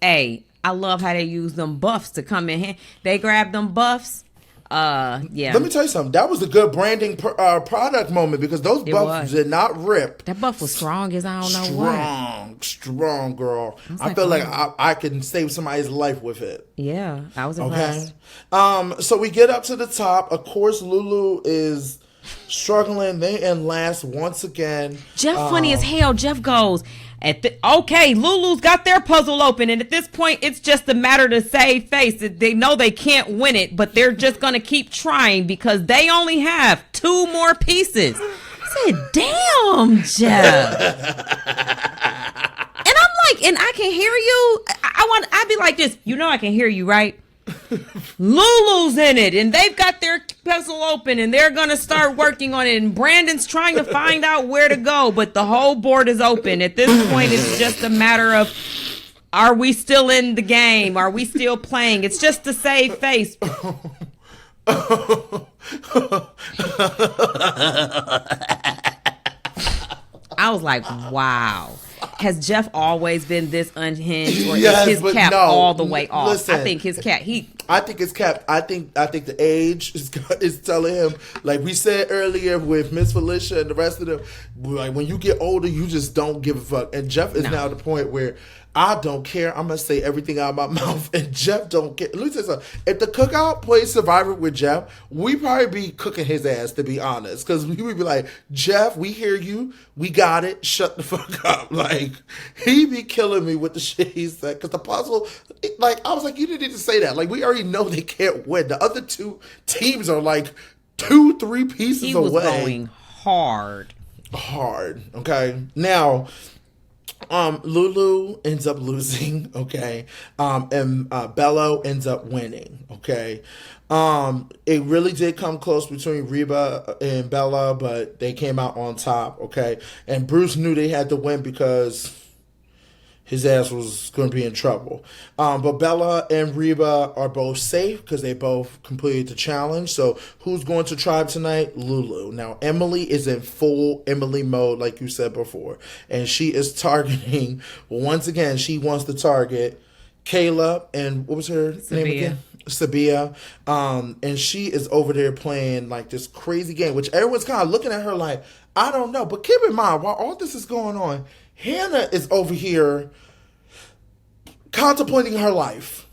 Hey, I love how they use them buffs to come in here. They grabbed them buffs. Yeah. Let me tell you something. That was a good branding product moment, because those buffs did not rip. That buff was strong as I don't know what. Strong, girl. I feel like I can save somebody's life with it. Yeah, I was impressed. Okay. So we get up to the top. Of course, Lulu is struggling. They in last once again. Jeff funny as hell. Jeff goes, okay, Lulu's got their puzzle open, and at this point, it's just a matter to save face. They know they can't win it, but they're just going to keep trying because they only have 2 more pieces. I said, damn, Jeff. And I'm like, and I can hear you. I'd be like this, I can hear you, right? Lulu's in it, and they've got their puzzle open, and they're gonna start working on it, and Brandon's trying to find out where to go, but the whole board is open. At this point, it's just a matter of, are we still in the game? Are we still playing? It's just to save face. I was like, wow. Has Jeff always been this unhinged, or is his cap all the way off? Listen, I think his cap. I think his cap. I think the age is telling him. Like we said earlier with Miss Felicia and the rest of them. Like when you get older, you just don't give a fuck. And Jeff is now at the point where I don't care. I'm gonna say everything out of my mouth, and Jeff don't care. Let me tell you something. If the Cookout plays Survivor with Jeff, we probably be cooking his ass, to be honest, because we would be like, Jeff, we hear you, we got it. Shut the fuck up. Like he be killing me with the shit he said, because the puzzle. Like I was like, you didn't need to say that. Like we already know they can't win. The other 2 teams are like 2-3 pieces away. He was going hard. Okay, now. Lulu ends up losing, okay, and Bello ends up winning, okay. It really did come close between Reba and Bella, but they came out on top, okay. And Bruce knew they had to win because his ass was going to be in trouble. But Bella and Reba are both safe because they both completed the challenge. So who's going to tribe tonight? Lulu. Now, Emily is in full Emily mode, like you said before. And she is targeting, once again, she wants to target Kayla and what was her name again? Sabia. And she is over there playing like this crazy game, which everyone's kind of looking at her like, I don't know. But keep in mind, while all this is going on, Hannah is over here contemplating her life,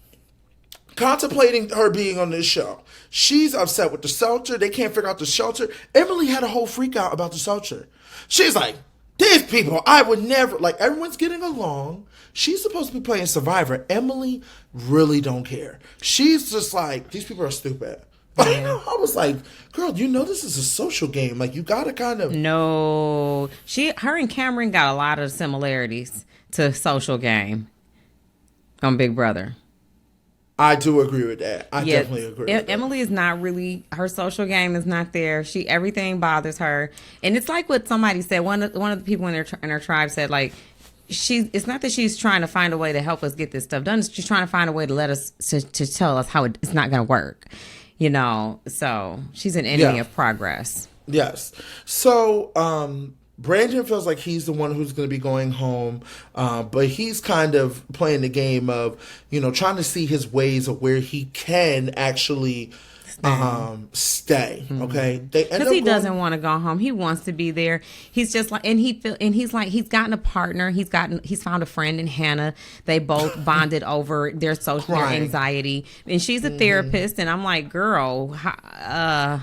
contemplating her being on this show. She's upset with the shelter. They can't figure out the shelter. Emily had a whole freak out about the shelter. She's like, these people, I would never, like, everyone's getting along. She's supposed to be playing Survivor. Emily really don't care. She's just like, these people are stupid. Yeah. I was like, girl, you know this is a social game. Like, you gotta kind of... No. Her and Cameron got a lot of similarities to social game on Big Brother. I do agree with that. I definitely agree with that. Emily is not really, her social game is not there. Everything bothers her. And it's like what somebody said, one of the people in her tribe said, like, it's not that she's trying to find a way to help us get this stuff done. She's trying to find a way to let us, to tell us how it's not going to work. You know, so she's an enemy of progress. Yes. So, Brandon feels like he's the one who's going to be going home, but he's kind of playing the game of, you know, trying to see his ways of where he can actually stay. Okay, because he doesn't want to go home. He wants to be there. He's just like, and he's like, he's gotten a partner. He's found a friend in Hannah. They both bonded over their social anxiety, and she's a therapist. And I'm like, girl, how?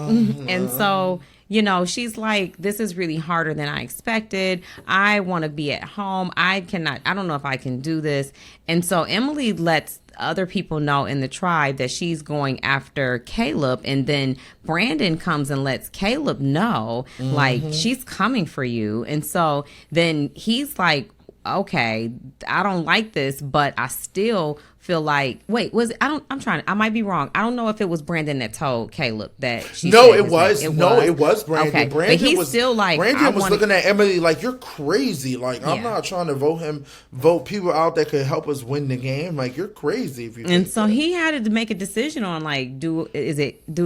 And so, you know, she's like, this is really harder than I expected. I want to be at home. I don't know if I can do this. And so Emily lets other people know in the tribe that she's going after Caleb. And then Brandon comes and lets Caleb know, like, she's coming for you. And so then he's like, okay, I don't like this, but I still feel like, wait, I might be wrong. I don't know if it was Brandon that told Caleb that she No, said it was. It was Brandon. Okay. Brandon but he's was still like, Brandon was looking at Emily like, you're crazy. Like, I'm not trying to vote people out that could help us win the game. Like, you're crazy if you And so he had to make a decision on, like, do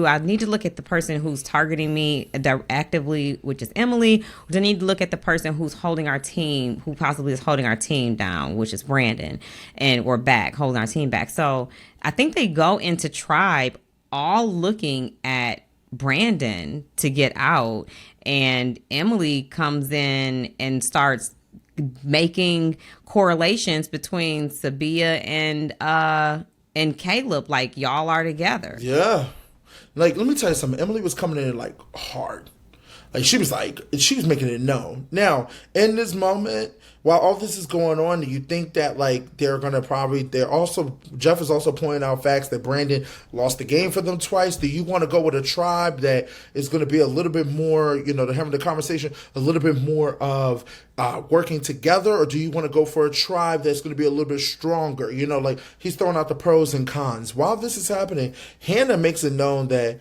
I need to look at the person who's targeting me actively, which is Emily, or do I need to look at the person who's holding our team, who possibly is holding our team down, which is Brandon, and we're back, holding our team back. So I think they go into tribe all looking at Brandon to get out, and Emily comes in and starts making correlations between Sabia and Caleb, like, y'all are together. Yeah. Like, let me tell you something. Emily was coming in, like, hard. Like, she was making it known. Now, in this moment, while all this is going on, do you think that, like, Jeff is also pointing out facts that Brandon lost the game for them twice? Do you want to go with a tribe that is going to be a little bit more, you know, they're having the conversation, a little bit more of working together? Or do you want to go for a tribe that's going to be a little bit stronger? You know, like, he's throwing out the pros and cons. While this is happening, Hannah makes it known that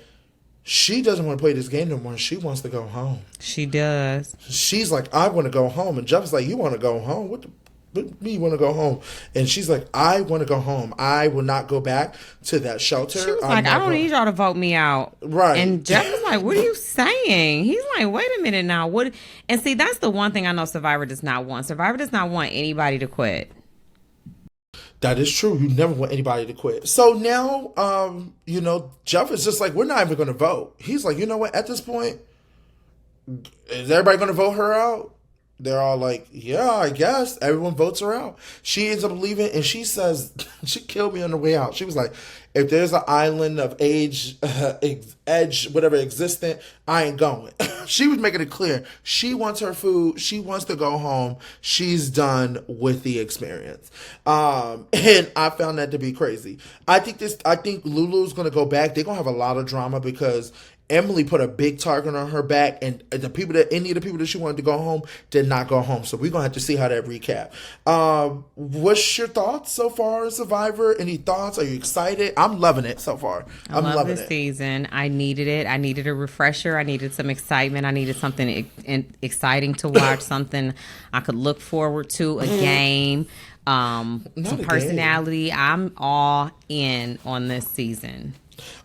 she doesn't want to play this game no more. She wants to go home. She does. She's like, I want to go home. And Jeff's like, you want to go home? What me want to go home? And she's like, I want to go home. I will not go back to that shelter. She was like, I don't need y'all to vote me out. Right. And Jeff was like, what are you saying? He's like, wait a minute now. What? And see, that's the one thing I know Survivor does not want. Survivor does not want anybody to quit. That is true. You never want anybody to quit. So now, you know, Jeff is just like, we're not even going to vote. He's like, you know what? At this point, is everybody going to vote her out? They're all like, yeah, I guess. Everyone votes her out. She ends up leaving, and she says, she killed me on the way out. She was like, if there's an island of edge, whatever, existent, I ain't going. She was making it clear. She wants her food. She wants to go home. She's done with the experience. And I found that to be crazy. I think Lulu's going to go back. They're going to have a lot of drama because Emily put a big target on her back, and any of the people that she wanted to go home did not go home. So we're going to have to see how that recap. What's your thoughts so far, Survivor? Any thoughts? Are you excited? I'm loving it so far. I'm loving this it. Season. I needed it. I needed a refresher. I needed some excitement. I needed something exciting to watch, something I could look forward to, a game, some personality. I'm all in on this season.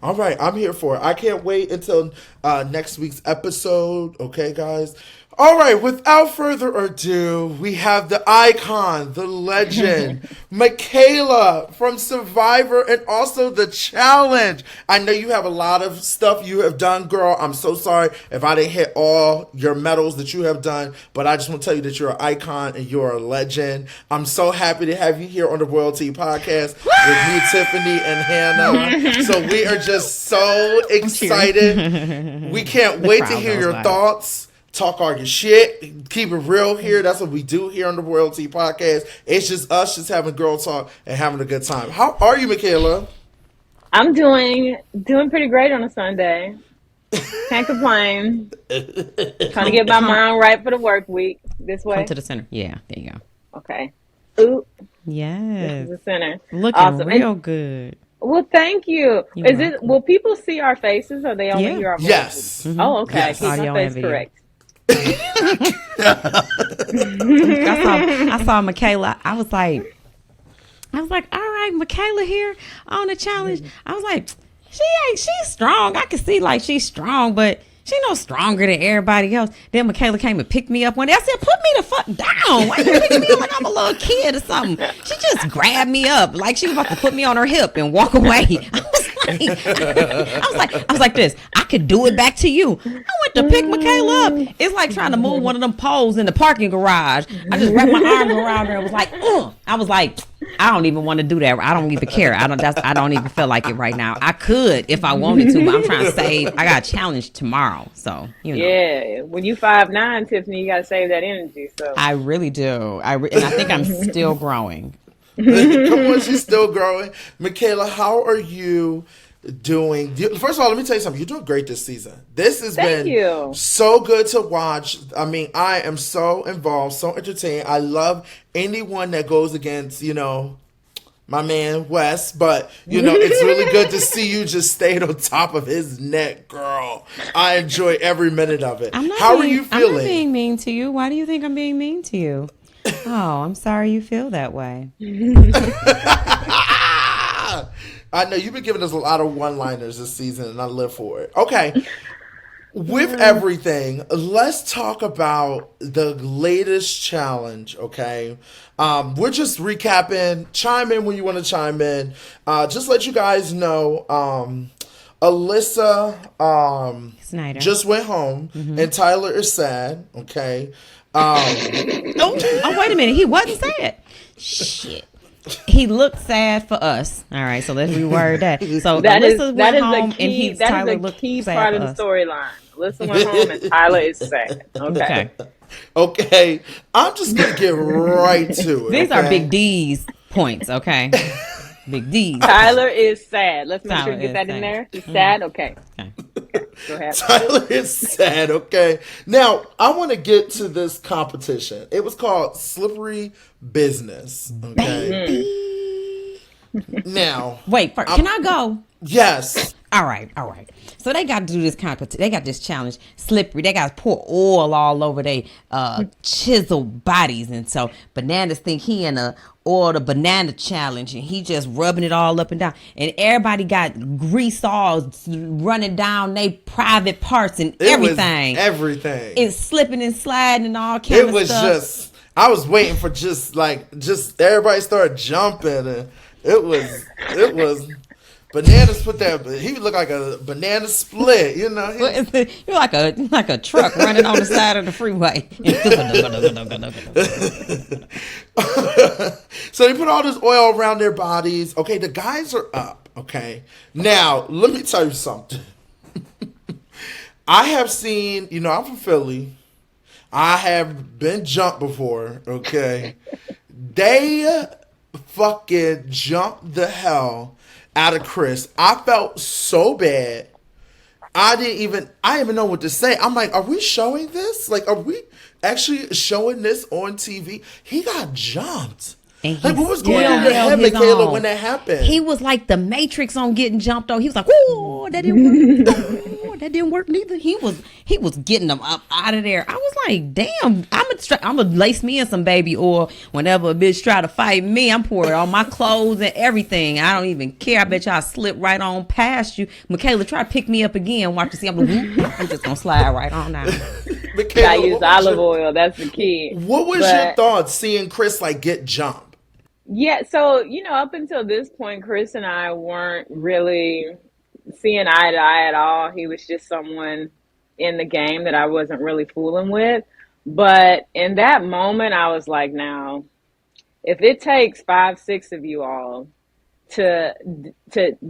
All right, I'm here for it. I can't wait until next week's episode. Okay, guys? All right, without further ado, we have the icon, the legend, Michaela from Survivor and also The Challenge. I know you have a lot of stuff you have done, girl. I'm so sorry if I didn't hit all your medals that you have done, but I just want to tell you that you're an icon and you're a legend. I'm so happy to have you here on the Royalty Podcast with me, Tiffany, and Hannah. So we we are just so excited. We can't wait to hear your thoughts. Talk all your shit. Keep it real here. That's what we do here on the Royalty Podcast. It's just us just having girl talk and having a good time. How are you, Michaela? I'm doing pretty great on a Sunday. Can't complain. Trying to get my mind right for the work week. This way. Come to the center. Yeah, there you go. Okay. Ooh. Yes. This is the center. Looking awesome. Real good. Well, thank you. Will people see our faces, or they only hear our voices? Yes. Mm-hmm. Oh, okay. Yes. Keep my face correct. I saw Michaela. I was like, all right, Michaela here on the challenge. I was like, she's strong. I can see like she's strong, but she no stronger than everybody else. Then Michaela came and picked me up one day. I said, put me the fuck down. Why you picking me up like I'm a little kid or something? She just grabbed me up like she was about to put me on her hip and walk away. I was like this. I could do it back to you. I went to pick Michaela up. It's like trying to move one of them poles in the parking garage. I just wrapped my arms around her and was like, ugh. I was like, I don't even want to do that. I don't even care. I don't even feel like it right now. I could if I wanted to, but I'm trying to save. I got a challenge tomorrow, so you know. Yeah, when you 5'9", Tiffany, you got to save that energy. So I really do. And I think I'm still growing. Come on, she's still growing. Michaela, how are you doing? First of all, let me tell you something. You're doing great this season. This has been so good to watch. I mean, I am so involved, so entertained. I love anyone that goes against, my man Wes, but it's really good to see you just stayed on top of his neck, girl. I enjoy every minute of it. How are you feeling? I'm not being mean to you. Why do you think I'm being mean to you? Oh, I'm sorry you feel that way. I know you've been giving us a lot of one-liners this season, and I live for it. Okay. With everything, let's talk about the latest challenge, okay? We're just recapping. Chime in when you want to chime in. Just let you guys know, Alyssa Snyder just went home, and Tyler is sad, okay? Oh, wait a minute. He wasn't sad. Shit. He looked sad for us. All right, so let's reword that. So Alyssa went home and Tyler looked sad. That is the key part of the storyline. Alyssa went home and Tyler is sad. Okay. I'm just gonna get right to it. These are Big D's points. Okay. Big D's. Tyler is sad. Let's make sure you get that in there. He's sad. Okay. Go ahead. Tyler is sad. Okay. Now I want to get to this competition. It was called Slippery Business. Okay. Now, wait. Can I go? Yes. All right. So they got to do this competition. They got this challenge, slippery. They got to pour oil all over their chiseled bodies, and so Bananas think he in the banana challenge, and he just rubbing it all up and down, and everybody got grease all running down their private parts and everything. Everything. It's slipping and sliding and all kind of stuff. I was waiting for just everybody started jumping, and it was. Bananas put that. He looked like a banana split, You're like a truck running on the side of the freeway. So they put all this oil around their bodies. Okay, the guys are up. Okay, now let me tell you something. I have seen. I'm from Philly. I have been jumped before. Okay, they fucking jumped the hell out of Chris. I felt so bad. I didn't even know what to say. I'm like, are we showing this? Like, are we actually showing this on TV? He got jumped. Like, what was going on in your head, Michaela, when that happened? He was like the Matrix on getting jumped on. He was like, "Oh, that didn't work. Oh, that didn't work neither." He was getting them up out of there. I was like, "Damn, I'm gonna lace me in some baby oil whenever a bitch try to fight me. I'm pouring on my clothes and everything. I don't even care. I bet y'all slip right on past you." Michaela, try to pick me up again. Watch to see. I'm just gonna slide right on out. Michaela, I use olive oil. That's the key. What was your thoughts seeing Chris get jumped? Yeah, so, up until this point, Chris and I weren't really seeing eye to eye at all. He was just someone in the game that I wasn't really fooling with. But in that moment, I was like, now, if it takes 5, 6 of you all to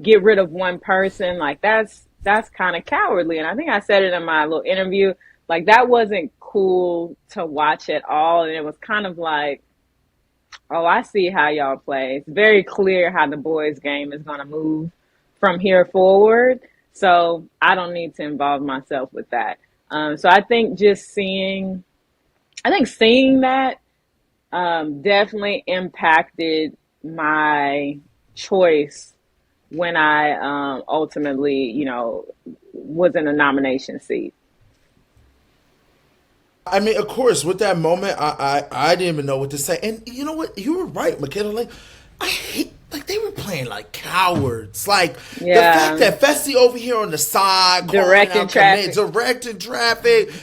get rid of one person, like that's kind of cowardly. And I think I said it in my little interview, like that wasn't cool to watch at all. And it was kind of like, oh, I see how y'all play. It's very clear how the boys' game is going to move from here forward. So I don't need to involve myself with that. So I think just seeing that definitely impacted my choice when I ultimately, was in a nomination seat. I mean, of course, with that moment, I didn't even know what to say. And you know what? You were right, Michaela. Like, I hate, like, they were playing like cowards. Like, the fact that Fessy over here on the side, directing traffic.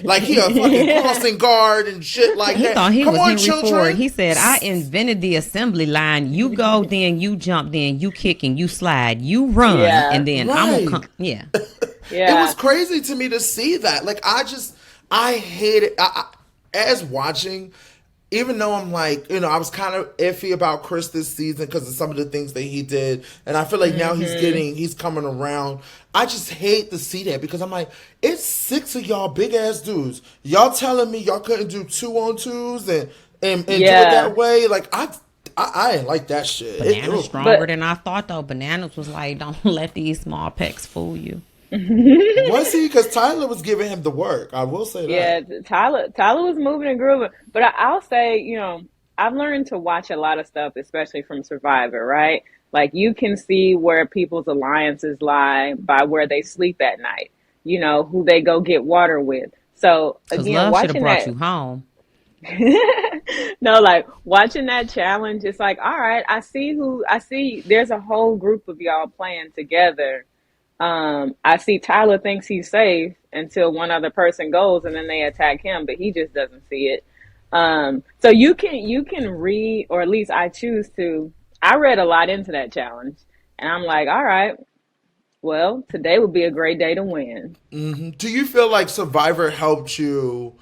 Like, he a fucking crossing guard and shit like he that. Thought he Come was on, Henry children. Ford. He said, I invented the assembly line. You go, then you jump, then you kick and you slide. You run, and then I'm going to come. Yeah. It was crazy to me to see that. Like, I hate it. As watching, even though I'm like, I was kind of iffy about Chris this season because of some of the things that he did. And I feel like now he's coming around. I just hate to see that because I'm like, it's 6 of y'all big ass dudes. Y'all telling me y'all couldn't do 2-on-2s and do it that way? Like, I ain't like that shit. Bananas stronger than I thought, though. Bananas was like, don't let these small pecs fool you. Was he? Because Tyler was giving him the work. I will say that. Yeah, Tyler was moving and grooving. But I'll say, I've learned to watch a lot of stuff, especially from Survivor, right? Like, you can see where people's alliances lie by where they sleep at night. Who they go get water with. So again, love watching should have brought you home. No, like watching that challenge, it's like, all right, I see there's a whole group of y'all playing together. I see Tyler thinks he's safe until one other person goes and then they attack him, but he just doesn't see it. So you can read, or at least I choose to. I read a lot into that challenge, and I'm like, all right, well, today would be a great day to win. Mm-hmm. Do you feel like Survivor helped you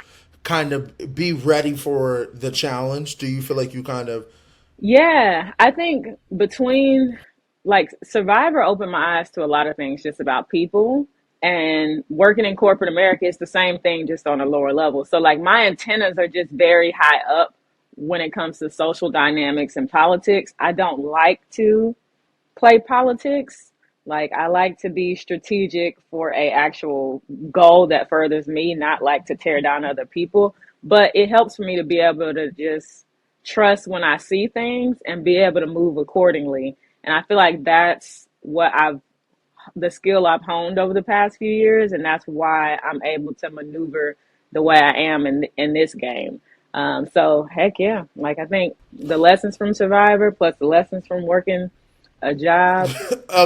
kind of be ready for the challenge? Do you feel like you kind of... Yeah, I think between... Like, Survivor opened my eyes to a lot of things just about people, and working in corporate America is the same thing, just on a lower level. So, like, my antennas are just very high up when it comes to social dynamics and politics. I don't like to play politics. Like, I like to be strategic for a actual goal that furthers me, not like to tear down other people. But it helps for me to be able to just trust when I see things and be able to move accordingly. And I feel like that's the skill I've honed over the past few years, and that's why I'm able to maneuver the way I am in this game. So heck yeah, like I think the lessons from Survivor plus the lessons from working a job,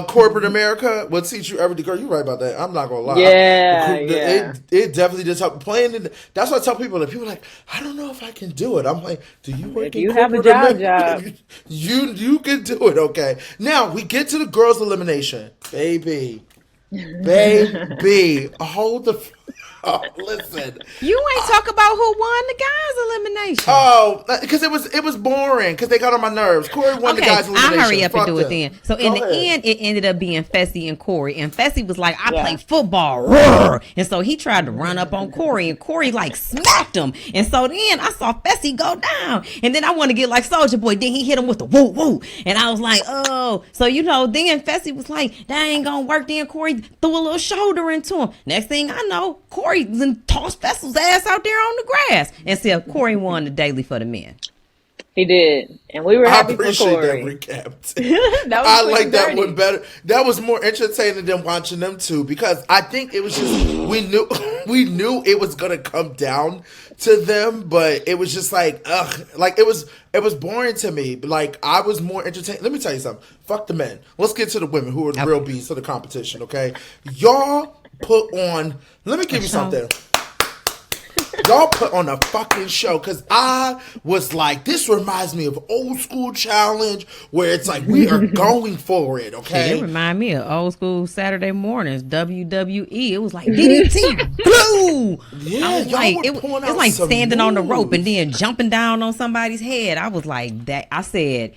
corporate America will teach you everything. Girl, you're right about that. I'm not gonna lie. Yeah. It definitely just helped playing. That's what I tell people. That people are like, I don't know if I can do it. I'm like, do you work? If you have a job, you can do it. Okay. Now we get to the girls' elimination, baby. Hold the. Oh, listen. You ain't talk about who won the guys' elimination. Oh, because it was boring because they got on my nerves. Corey won the guys' elimination. I'll hurry up and do them. it then. So in the end, it ended up being Fessy and Corey. And Fessy was like, I play football. Roar. And so he tried to run up on Corey, and Corey like smacked him. And so then I saw Fessy go down. And then I want to get like Soulja Boy. Then he hit him with the woo woo. And I was like, oh. So then Fessy was like, that ain't gonna work. Then Corey threw a little shoulder into him. Next thing I know, Corey then tossed Fessel's ass out there on the grass. And said Corey won the daily for the men. He did, and we were happy for Corey. I appreciate that recap. I like that one better. That was more entertaining than watching them two, because I think it was just we knew it was gonna come down to them, but it was just like like it was boring to me. Like I was more entertained. Let me tell you something. Fuck the men. Let's get to the women who are the real beasts of the competition. Okay, y'all put on. Let me give you something. Y'all put on a fucking show, because I was like, this reminds me of old school challenge where it's like we are going for it, okay? It remind me of old school Saturday mornings, WWE. It was like DDT, blue. Yeah, I was like, it's like standing on the rope and then jumping down on somebody's head. I was like that. I said,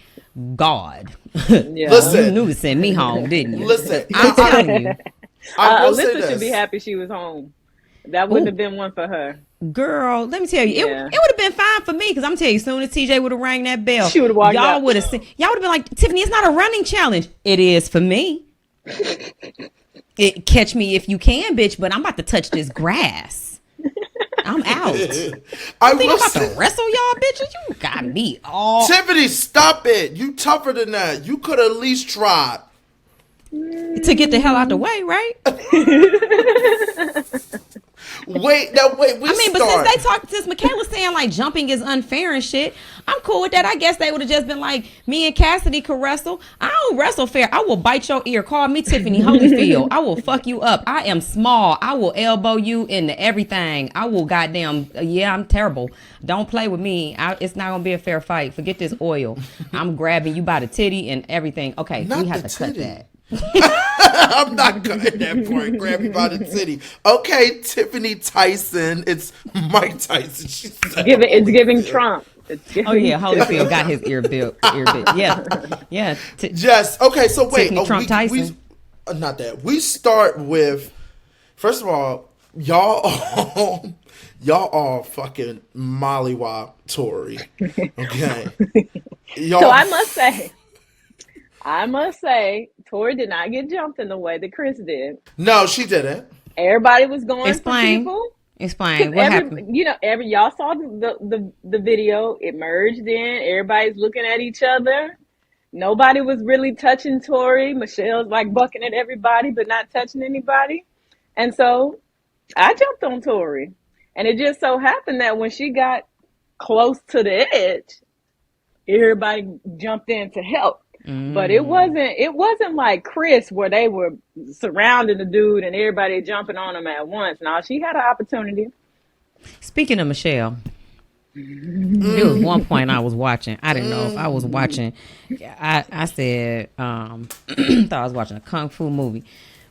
God. Yeah. You knew to send me home, didn't you? Listen, I'm telling you. I will say Alyssa this. should be happy she was home. That wouldn't have been one for her. Girl, let me tell you, Yeah. it would have been fine for me because I'm telling you, as soon as TJ would have rang that bell, She would've walked y'all out. would have been like, Tiffany, it's not a running challenge. It is for me. Catch me if you can, bitch, but I'm about to touch this grass. I'm out. I think I'm will about say, to wrestle y'all bitches. You got me all. Tiffany, stop it. You tougher than that. You could at least try. To get the hell out the way, right? Wait, we I mean, but since Michaela's saying like jumping is unfair and shit, I'm cool with that. I guess they would have just been like, me and Cassidy could wrestle. I don't wrestle fair. I will bite your ear. Call me Tiffany Holyfield. I will fuck you up. I am small. I will elbow you into everything. I will goddamn, yeah, I'm terrible. Don't play with me. It's not going to be a fair fight. Forget this oil. I'm grabbing you by the titty and everything. Okay, Not we have the to cut titty. that. I'm not cutting that part. Grab you by the titty. Okay, Tiffany Tyson. It's Mike Tyson. She said, It's giving Trump. It's giving Oh yeah, Holyfield got his ear bit. Yeah, yeah. Yes. Okay. So wait. Tiffany Trump Tyson. Not that. We start with. First of all, y'all all fucking mollywop Tory. Okay. Y'all. So I must say, Tori did not get jumped in the way that Chris did. No, she didn't. Everybody was going Explain. for people. Explain what happened. Y'all saw the video. It merged in. Everybody's looking at each other. Nobody was really touching Tori. Michelle's like bucking at everybody, but not touching anybody. And so I jumped on Tori. And it just so happened that when she got close to the edge, everybody jumped in to help. But it wasn't like Chris where they were surrounding the dude and everybody jumping on him at once. No, she had an opportunity. Speaking of Michelle, there was one point I was watching. I didn't know if I was watching. I said, thought I was watching a kung fu movie.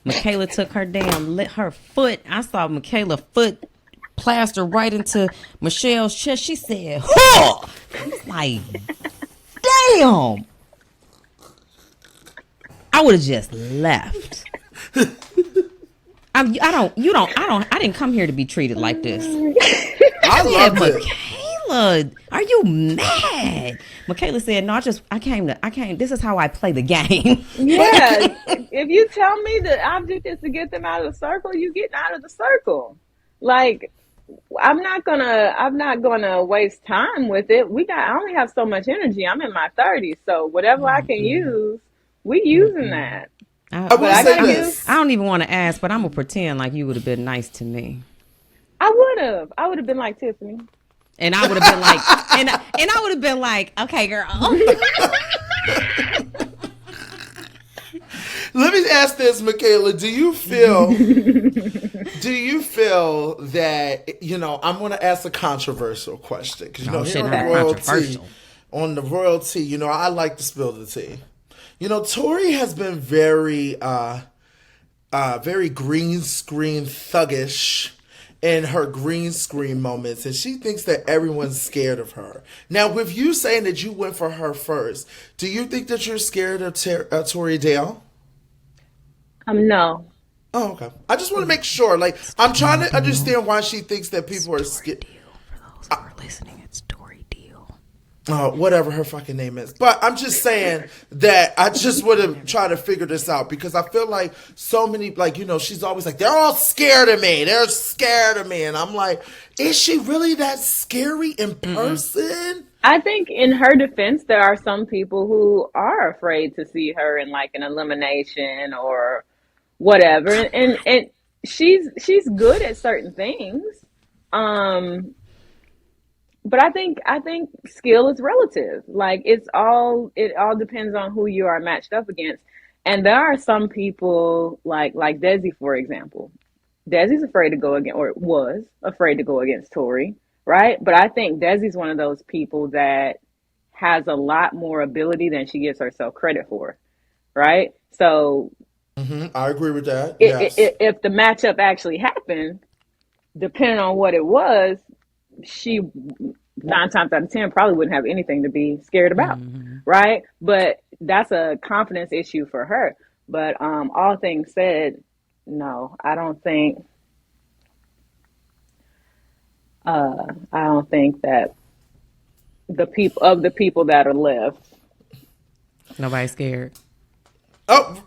Michaela took her foot. I saw Michaela's foot plaster right into Michelle's chest. She said, "Huh!" I was like, damn. I would have just left. I didn't come here to be treated like this. I love it. Michaela, are you mad? Michaela said, no, I came, this is how I play the game. Yeah. If you tell me the object is to get them out of the circle, you get out of the circle. Like, I'm not gonna waste time with it. I only have so much energy. I'm in my 30s, so whatever I can use, we using that. I don't even want to ask, but I'm gonna pretend like you would have been nice to me. I would have been like Tiffany. And I would have been like, and I would have been like, okay, girl. Let me ask this, Michaela. Do you feel that, I'm going to ask a controversial question. Because, on the royalty, I like to spill the tea. Tori has been very, very green screen thuggish in her green screen moments, and she thinks that everyone's scared of her. Now, with you saying that you went for her first, do you think that you're scared of Tori Dale? No. Oh, okay. I just want to make sure. Like, I'm trying to understand why she thinks that people are scared. For those who are listening, it's Tori Deal. Whatever her fucking name is. But I'm just saying that I just want to try to figure this out because I feel like so many, she's always like, they're all scared of me. They're scared of me. And I'm like, is she really that scary in person? I think in her defense, there are some people who are afraid to see her in like an elimination or whatever. And she's good at certain things. But I think skill is relative. Like it all depends on who you are matched up against. And there are some people like Desi, for example. Desi's afraid to go against, or was afraid to go against Tori, right? But I think Desi's one of those people that has a lot more ability than she gives herself credit for, right? So I agree with that. If the matchup actually happened, depending on what it was, she nine times out of 10 probably wouldn't have anything to be scared about, right? But that's a confidence issue for her. But all things said, no, I don't think that the people that are left. Nobody's scared. Oh,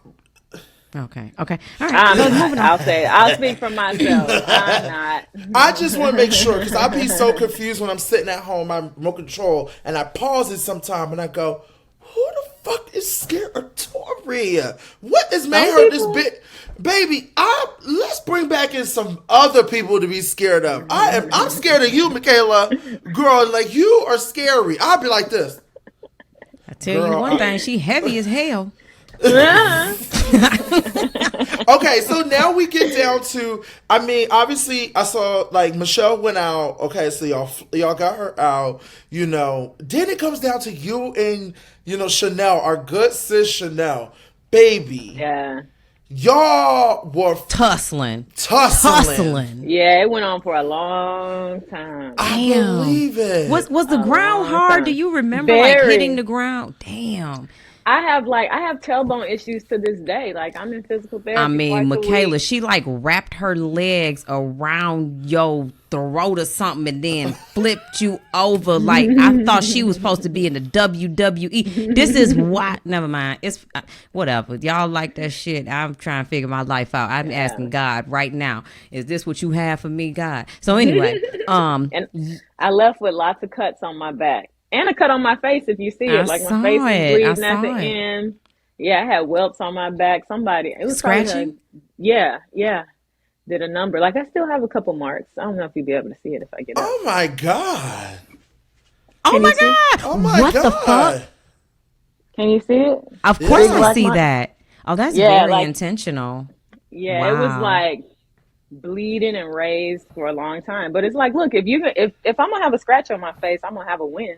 Okay. All right. I'm So not. moving on. I'll speak for myself. I'm not. I just want to make sure because I be so confused when I'm sitting at home, my remote control, and I pause it sometime and I go, "Who the fuck is scared of Tori? What is made her this bit, baby? Let's bring back in some other people to be scared of. I'm scared of you, Michaela, girl. Like you are scary. I'll be like this. I tell you one thing, she heavy as hell. Okay, so now we get down to, I mean, obviously I saw like Michelle went out. Okay, so y'all got her out, then it comes down to you and, Chanel, our good sis Chanel, baby. Yeah. Y'all were Tussling. Yeah, it went on for a long time. I believe it. Was the ground hard? time. Do you remember like hitting the ground? Damn. I have tailbone issues to this day. Like I'm in physical therapy. I mean, twice a Michaela, week. she like wrapped her legs around your throat or something and then flipped you over. Like I thought she was supposed to be in the WWE. This is why. Never mind. It's whatever. Y'all like that shit. I'm trying to figure my life out. I'm asking God right now. Is this what you have for me, God? So anyway, And I left with lots of cuts on my back. And a cut on my face, if you see it. Like my face is bleeding at the end. Yeah, I had welts on my back. It was scratching. Yeah. Did a number. Like I still have a couple marks. I don't know if you'll be able to see it if I get up. Oh my God. Oh my God. Oh my what God. the fuck? Can you see it? Of course I Black see mark. that. Oh, that's Yeah, very like- intentional. Yeah, Wow. it was like bleeding and raised for a long time. But it's like, look, if I'm gonna have a scratch on my face, I'm gonna have a win.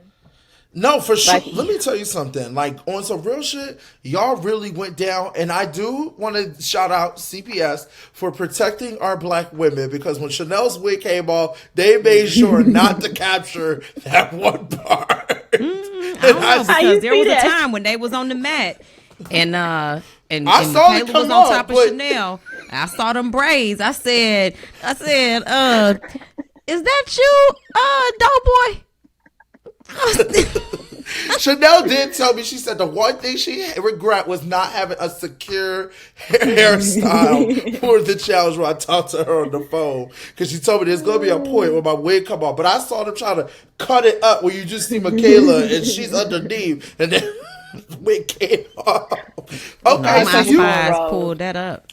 No, for sure. Like- Let me tell you something. Like on some real shit, y'all really went down. And I do want to shout out CPS for protecting our black women because when Chanel's wig came off, they made sure not to capture that one part. I don't know, How you because there see was a that? time when they was on the mat and I and saw it Michaela come was on off, top of but- Chanel. I saw them braids. I said, is that you, Doughboy? Chanel did tell me, she said the one thing she regret was not having a secure hairstyle for the challenge when I talked to her on the phone. Because she told me there's going to be a point where my wig come off. But I saw them trying to cut it up where you just see Michaela and she's underneath. And then the wig came off. Okay, My so you... spies pulled that up.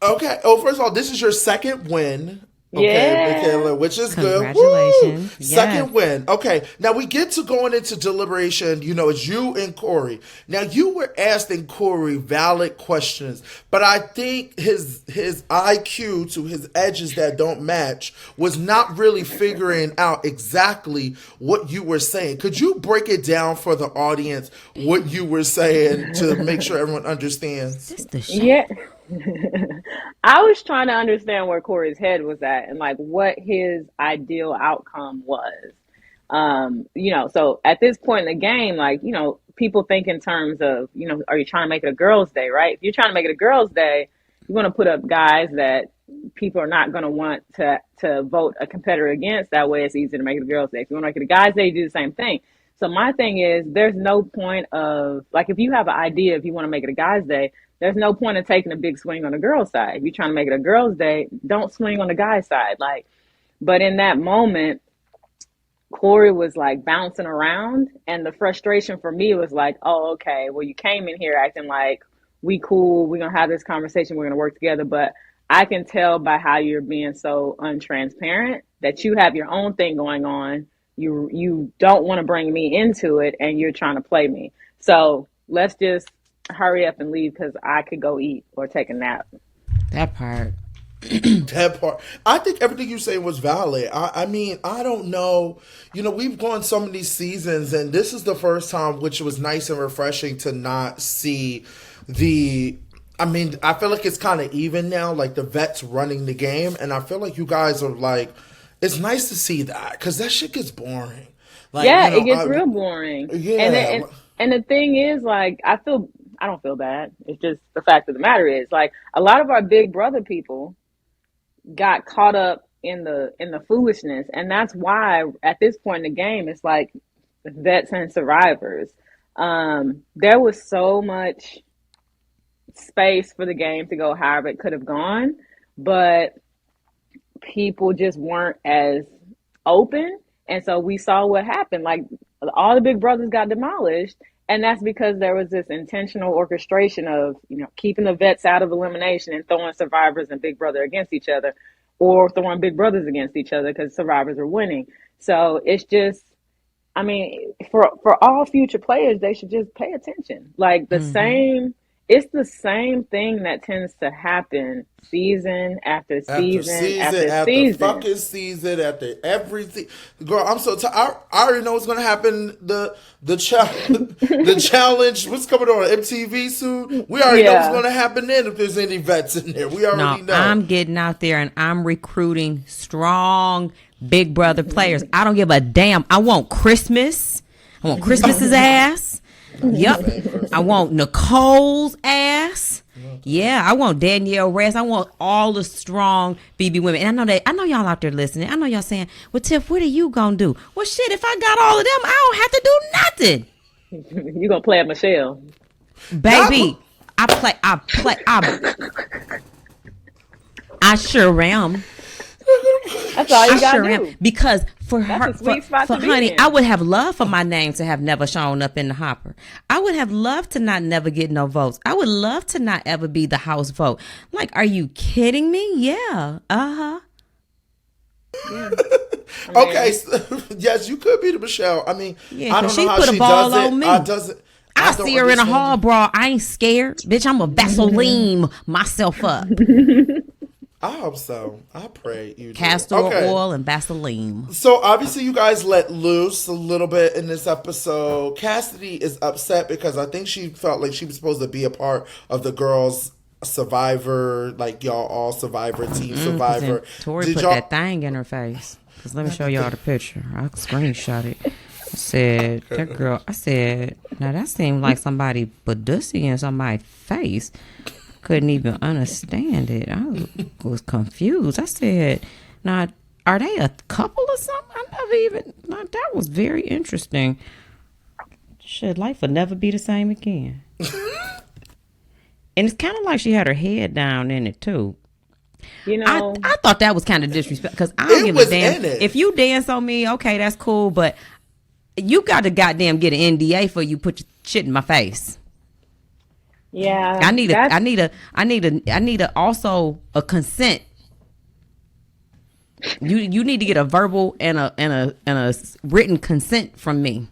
Okay. Oh, first of all, this is your second win. Okay, Yeah. Michaela, which is good. Congratulations. Woo! Second Yes. win. Okay, now we get to going into deliberation. It's you and Corey. Now you were asking Corey valid questions, but I think his IQ to his edges that don't match was not really figuring out exactly what you were saying. Could you break it down for the audience what you were saying to make sure everyone understands? This the shit. Yeah. I was trying to understand where Corey's head was at and like what his ideal outcome was. So at this point in the game, like, people think in terms of, are you trying to make it a girls' day, right? If you're trying to make it a girls' day, you want to put up guys that people are not going to want to vote a competitor against. That way it's easy to make it a girls' day. If you want to make it a guys' day, you do the same thing. So my thing is, there's no point of, like, if you have an idea, if you want to make it a guys' day, there's no point in taking a big swing on the girls' side. If you're trying to make it a girls' day, don't swing on the guy's side. Like, but in that moment, Corey was like bouncing around, and the frustration for me was like, oh, okay, well, you came in here acting like we cool, we're gonna have this conversation, we're gonna work together, but I can tell by how you're being so untransparent that you have your own thing going on. You don't want to bring me into it, and you're trying to play me. So let's just hurry up and leave because I could go eat or take a nap. That part. That part. I think everything you say was valid. I mean, I don't know. We've gone so many seasons, and this is the first time, which was nice and refreshing to not see I mean, I feel like it's kind of even now, like the vets running the game, and I feel like you guys are like, it's nice to see that because that shit gets boring. Like, Yeah, it gets real boring. And yeah. and the thing is, like, I don't feel bad. It's just the fact of the matter is, like, a lot of our big brother people got caught up in the foolishness, and that's why at this point in the game, it's like vets and survivors. There was so much space for the game to go however it could have gone, but people just weren't as open. And so we saw what happened. Like all the big brothers got demolished. And that's because there was this intentional orchestration of, keeping the vets out of elimination and throwing survivors and big brother against each other, or throwing big brothers against each other because survivors are winning. So it's just, I mean, for all future players, they should just pay attention. Like it's the same thing that tends to happen season after season after season. Fucking season after everything. Girl, I'm so tired. I already know what's gonna happen. The challenge. What's coming on MTV soon? We already know what's gonna happen then. If there's any vets in there, we already know. I'm getting out there and I'm recruiting strong Big Brother players. I don't give a damn. I want Christmas. I want Christmas's ass. Yep. I want Nicole's ass. Yeah, I want Danielle Rest. I want all the strong BB women. And I know y'all out there listening. I know y'all saying, well, Tiff, what are you gonna do? Well, shit, if I got all of them, I don't have to do nothing. You gonna play at Michelle. Baby, I sure am. That's all you gotta do. Because for her, for honey, I would have loved for my name to have never shown up in the hopper. I would have loved to not never get no votes. I would love to not ever be the house vote. Like, are you kidding me? Yeah. Yeah. Okay. So, yes, you could be the Michelle. I mean, I don't know how put a ball does on me. I see her in a hall brawl. I ain't scared. Bitch, I'm a Vaseline myself up. I hope so. I pray you do. Castor oil and Vaseline. So obviously you guys let loose a little bit in this episode. Cassidy is upset because I think she felt like she was supposed to be a part of the girls' Survivor, like y'all all Survivor, team Survivor. Tori put that thing in her face. Because let me show y'all the picture. I'll screenshot it. I said, that girl, now that seemed like somebody badussy in somebody's face. Couldn't even understand it. I was confused. I said, now, are they a couple or something? I never even, that was very interesting. Shit, life will never be the same again. And it's kind of like she had her head down in it, too. I thought that was kind of disrespectful because I don't give a damn. If you dance on me, okay, that's cool, but you got to goddamn get an NDA for you put your shit in my face. Yeah, I need also a consent. You need to get a verbal and a written consent from me.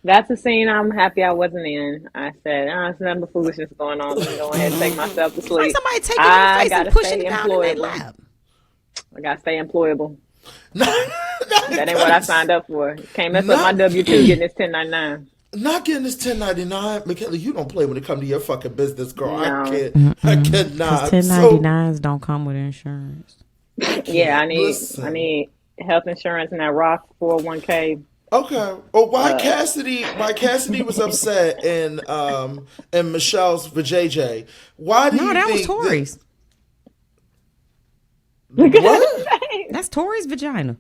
That's a scene I'm happy I wasn't in. I said, it's nothing but foolishness going on. I'm going ahead and take myself to sleep. Like somebody taking your face and pushing it down in their lap. I gotta stay employable. That ain't what I signed up for. Can't mess up my W-2 getting this 1099. Not getting this 1099, Michaela. You don't play when it comes to your fucking business, girl. No. I cannot. 1099s don't come with insurance. Yeah, I need health insurance and that Roth 401k. Okay. Well, why Cassidy was upset in Michelle's vajayjay? Why do you think? No, that was Tori's. What? That's Tori's vagina.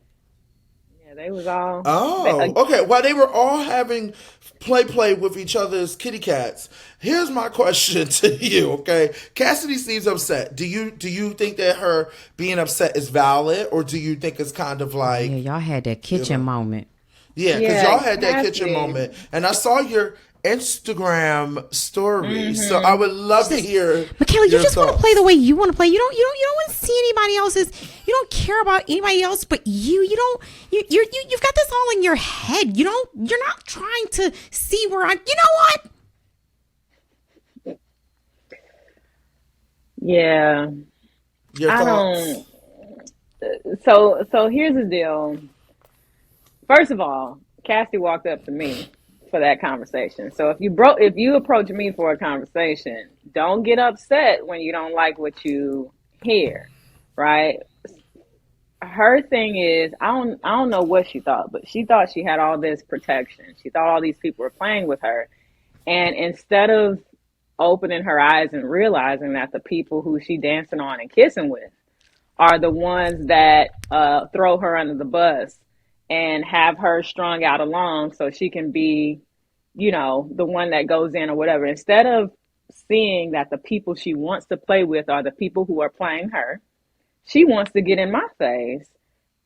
Yeah, they was all. Oh, okay. While they were all having play with each other's kitty cats, here's my question to you. Okay, Cassidy seems upset. Do you think that her being upset is valid, or do you think it's kind of like y'all had that kitchen moment? Yeah, because y'all had that kitchen moment, and I saw your Instagram story, so I would love to hear. Michaela, you just want to play the way you want to play. You don't want to see anybody else's. You don't care about anybody else but you. You don't. You've got this all in your head. You don't. You're not trying to see where I. You know what? Yeah. Your thoughts? So here's the deal. First of all, Cassie walked up to me for that conversation. So if you approach me for a conversation, don't get upset when you don't like what you hear, right? her thing is, I don't know what she thought, but she thought she had all this protection. She thought all these people were playing with her. And instead of opening her eyes and realizing that the people who she dancing on and kissing with are the ones that throw her under the bus and have her strung out along so she can be, the one that goes in or whatever. Instead of seeing that the people she wants to play with are the people who are playing her, she wants to get in my face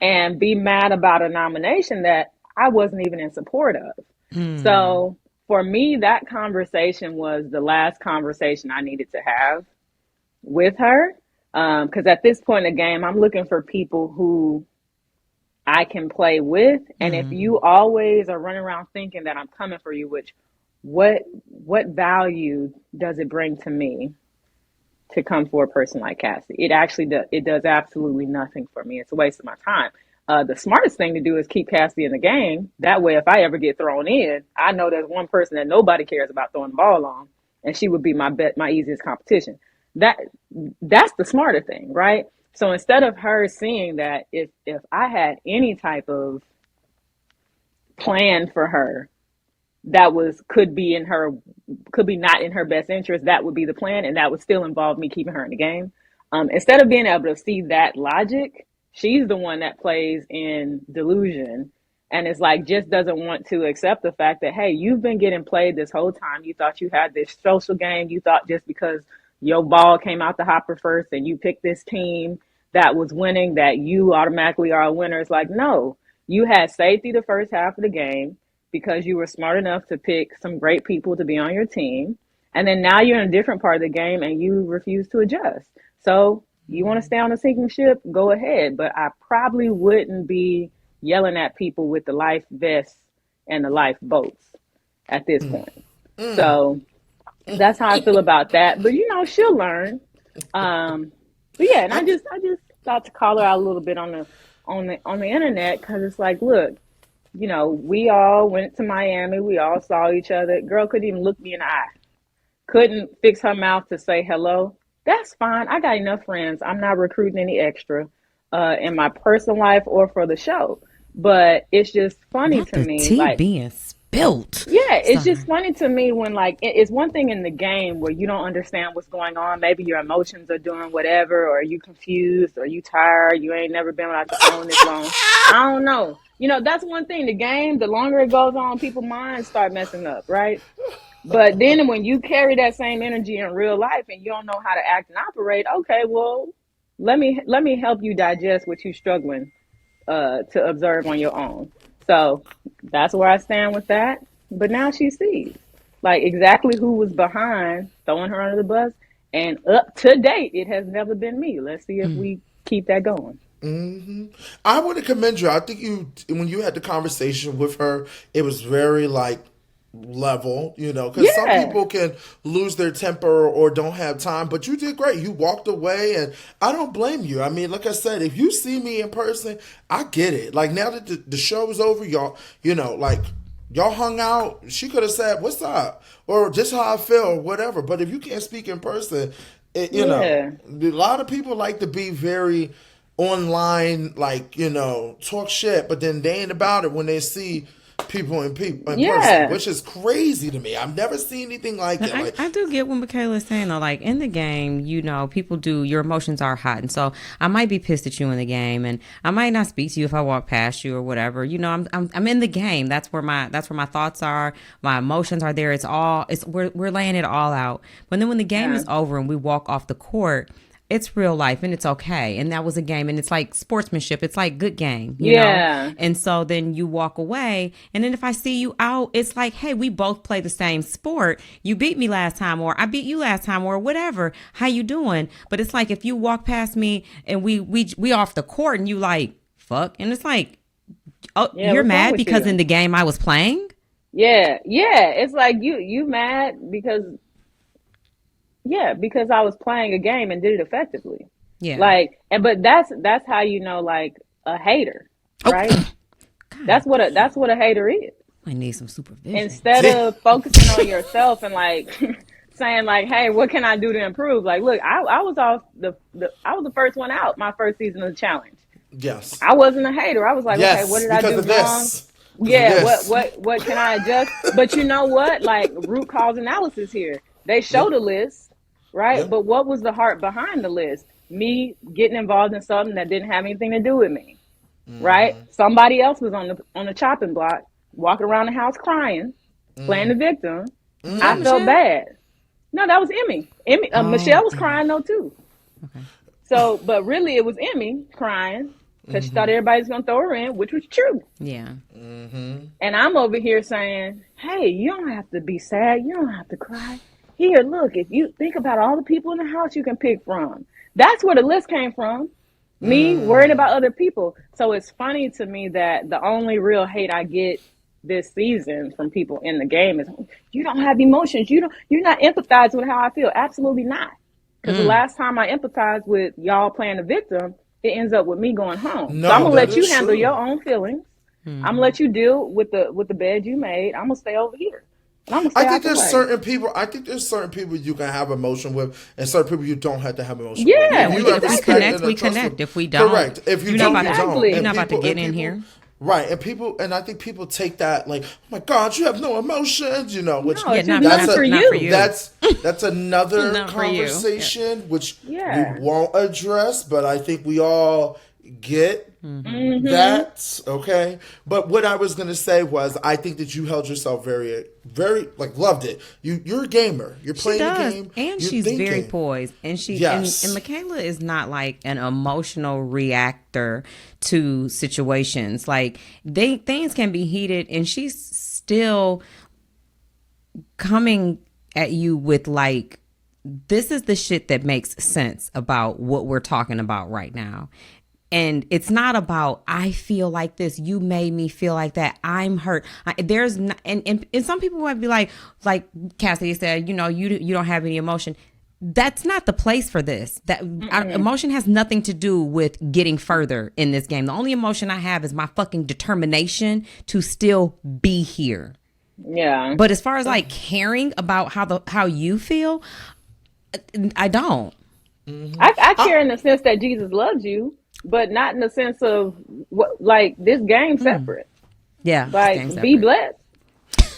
and be mad about a nomination that I wasn't even in support of. So for me, that conversation was the last conversation I needed to have with her. Because at this point in the game, I'm looking for people who I can play with. And if you always are running around thinking that I'm coming for you, which what value does it bring to me to come for a person like Cassie? It actually does absolutely nothing for me. It's a waste of my time. The smartest thing to do is keep Cassie in the game. That way, if I ever get thrown in, I know there's one person that nobody cares about throwing the ball on, and she would be my easiest competition. That's the smarter thing, right? So instead of her seeing that if I had any type of plan for her that could be not in her best interest, that would be the plan, and that would still involve me keeping her in the game. Instead of being able to see that logic, she's the one that plays in delusion, and it's like just doesn't want to accept the fact that, hey, you've been getting played this whole time. You thought you had this social game. You thought just because your ball came out the hopper first and you picked this team that was winning that you automatically are a winner. It's like, no, you had safety the first half of the game because you were smart enough to pick some great people to be on your team. And then now you're in a different part of the game and you refuse to adjust. So you want to stay on a sinking ship, go ahead. But I probably wouldn't be yelling at people with the life vests and the life boats at this point. So that's how I feel about that. But she'll learn. But yeah, and I just thought to call her out a little bit on the internet, because it's like, look, we all went to Miami, we all saw each other. Girl couldn't even look me in the eye, couldn't fix her mouth to say hello. That's fine. I got enough friends. I'm not recruiting any extra in my personal life or for the show. But it's just funny to me, tea like being spilled. Yeah, it's just funny to me when, like, it's one thing in the game where you don't understand what's going on. Maybe your emotions are doing whatever, or you confused, or you tired. You ain't never been without your phone this long. I don't know. That's one thing. The game, the longer it goes on, people's minds start messing up, right? But then when you carry that same energy in real life and you don't know how to act and operate, okay, well, let me help you digest what you're struggling to observe on your own. So that's where I stand with that. But now she sees, like, exactly who was behind throwing her under the bus. And up to date, it has never been me. Let's see if we keep that going. I want to commend you. I think when you had the conversation with her, it was very, like, level, because some people can lose their temper or don't have time, but you did great. You walked away, and I don't blame you. I mean, like I said, if you see me in person, I get it. Like, now that the show is over, y'all, like, y'all hung out, she could have said, what's up? Or just how I feel, or whatever. But if you can't speak in person, a lot of people like to be very online, like, talk shit, but then they ain't about it when they see people in person, which is crazy to me. I've never seen anything like that. I do get what Michaela is saying, though. Like, in the game, people your emotions are hot, and so I might be pissed at you in the game, and I might not speak to you if I walk past you or whatever. I'm in the game. That's where my thoughts are. My emotions are there. We're laying it all out. But then when the game is over and we walk off the court, it's real life and it's okay. And that was a game, and it's like sportsmanship. It's like good game, you know? And so then you walk away, and then if I see you out, it's like, hey, we both play the same sport. You beat me last time, or I beat you last time, or whatever. How you doing? But it's like if you walk past me and we off the court and you like, fuck. And it's like, oh, you're mad because in the game I was playing? Yeah. It's like you mad because I was playing a game and did it effectively. Yeah. Like, but that's how like a hater, right? That's what a hater is. I need some supervision. Instead of focusing on yourself and like saying like, hey, what can I do to improve? Like, look, I was the first one out my first season of the challenge. Yes. I wasn't a hater. I was like, okay, what Yes, did I because do of wrong? this. Because of Yeah, this. what can I adjust? But you know what? Like root cause analysis here. They Yeah. showed a list, right? Yeah. But what was the heart behind the list? Me getting involved in something that didn't have anything to do with me, right? Somebody else was on the chopping block, walking around the house crying, playing the victim. Was I that felt Michelle? bad. No, that was Emmy. Emmy, Oh, Michelle was Emmy. crying though too. Okay. So, but really, it was Emmy crying because she thought everybody was gonna throw her in, which was true. Yeah. And I'm over here saying, hey, you don't have to be sad. You don't have to cry. Here, look, if you think about all the people in the house you can pick from, that's where the list came from. Me worried about other people. So it's funny to me that the only real hate I get this season from people in the game is you don't have emotions. You're not empathizing with how I feel. Absolutely not. Because the last time I empathized with y'all playing the victim, it ends up with me going home. So I'm No, gonna that let you is handle your true. own feelings. I'm gonna let you deal with the bed you made. I'm gonna stay over here, and I'm gonna I stay think out the there's way. certain people. I think there's certain people you can have emotion with, and certain people you don't have to have emotion with. Yeah, Yeah, If you have if we respect connect, and a we trust connect. with, If we don't, correct. If you you're not don't, about you to. don't. You're exactly. And not about to people, get and in people, here. right? And I think people take that like, oh my God, you have no emotions, which No, Yeah, it's just not that's not for a not for you. you. that's another Not for you. Yeah. conversation which we Yeah. won't address, but I think we all get Mm-hmm. that, okay. But what I was gonna say was, I think that you held yourself very, very, like, loved it. You're a gamer. You're She playing the does, game. and You're she's very thinking. poised, and and Yes. Michaela is not like an emotional reactor to situations. Like things can be heated, and she's still coming at you with like, this is the shit that makes sense about what we're talking about right now. And it's not about, I feel like this, you made me feel like that, I'm hurt. There's not, and some people might be like Cassie said, you don't have any emotion. That's not the place for this. That emotion has nothing to do with getting further in this game. The only emotion I have is my fucking determination to still be here. Yeah. But as far as like caring about how you feel, I don't. I care in the sense that Jesus loves you, but not in the sense of what like this game separate. Yeah, this Like game's be separate. blessed.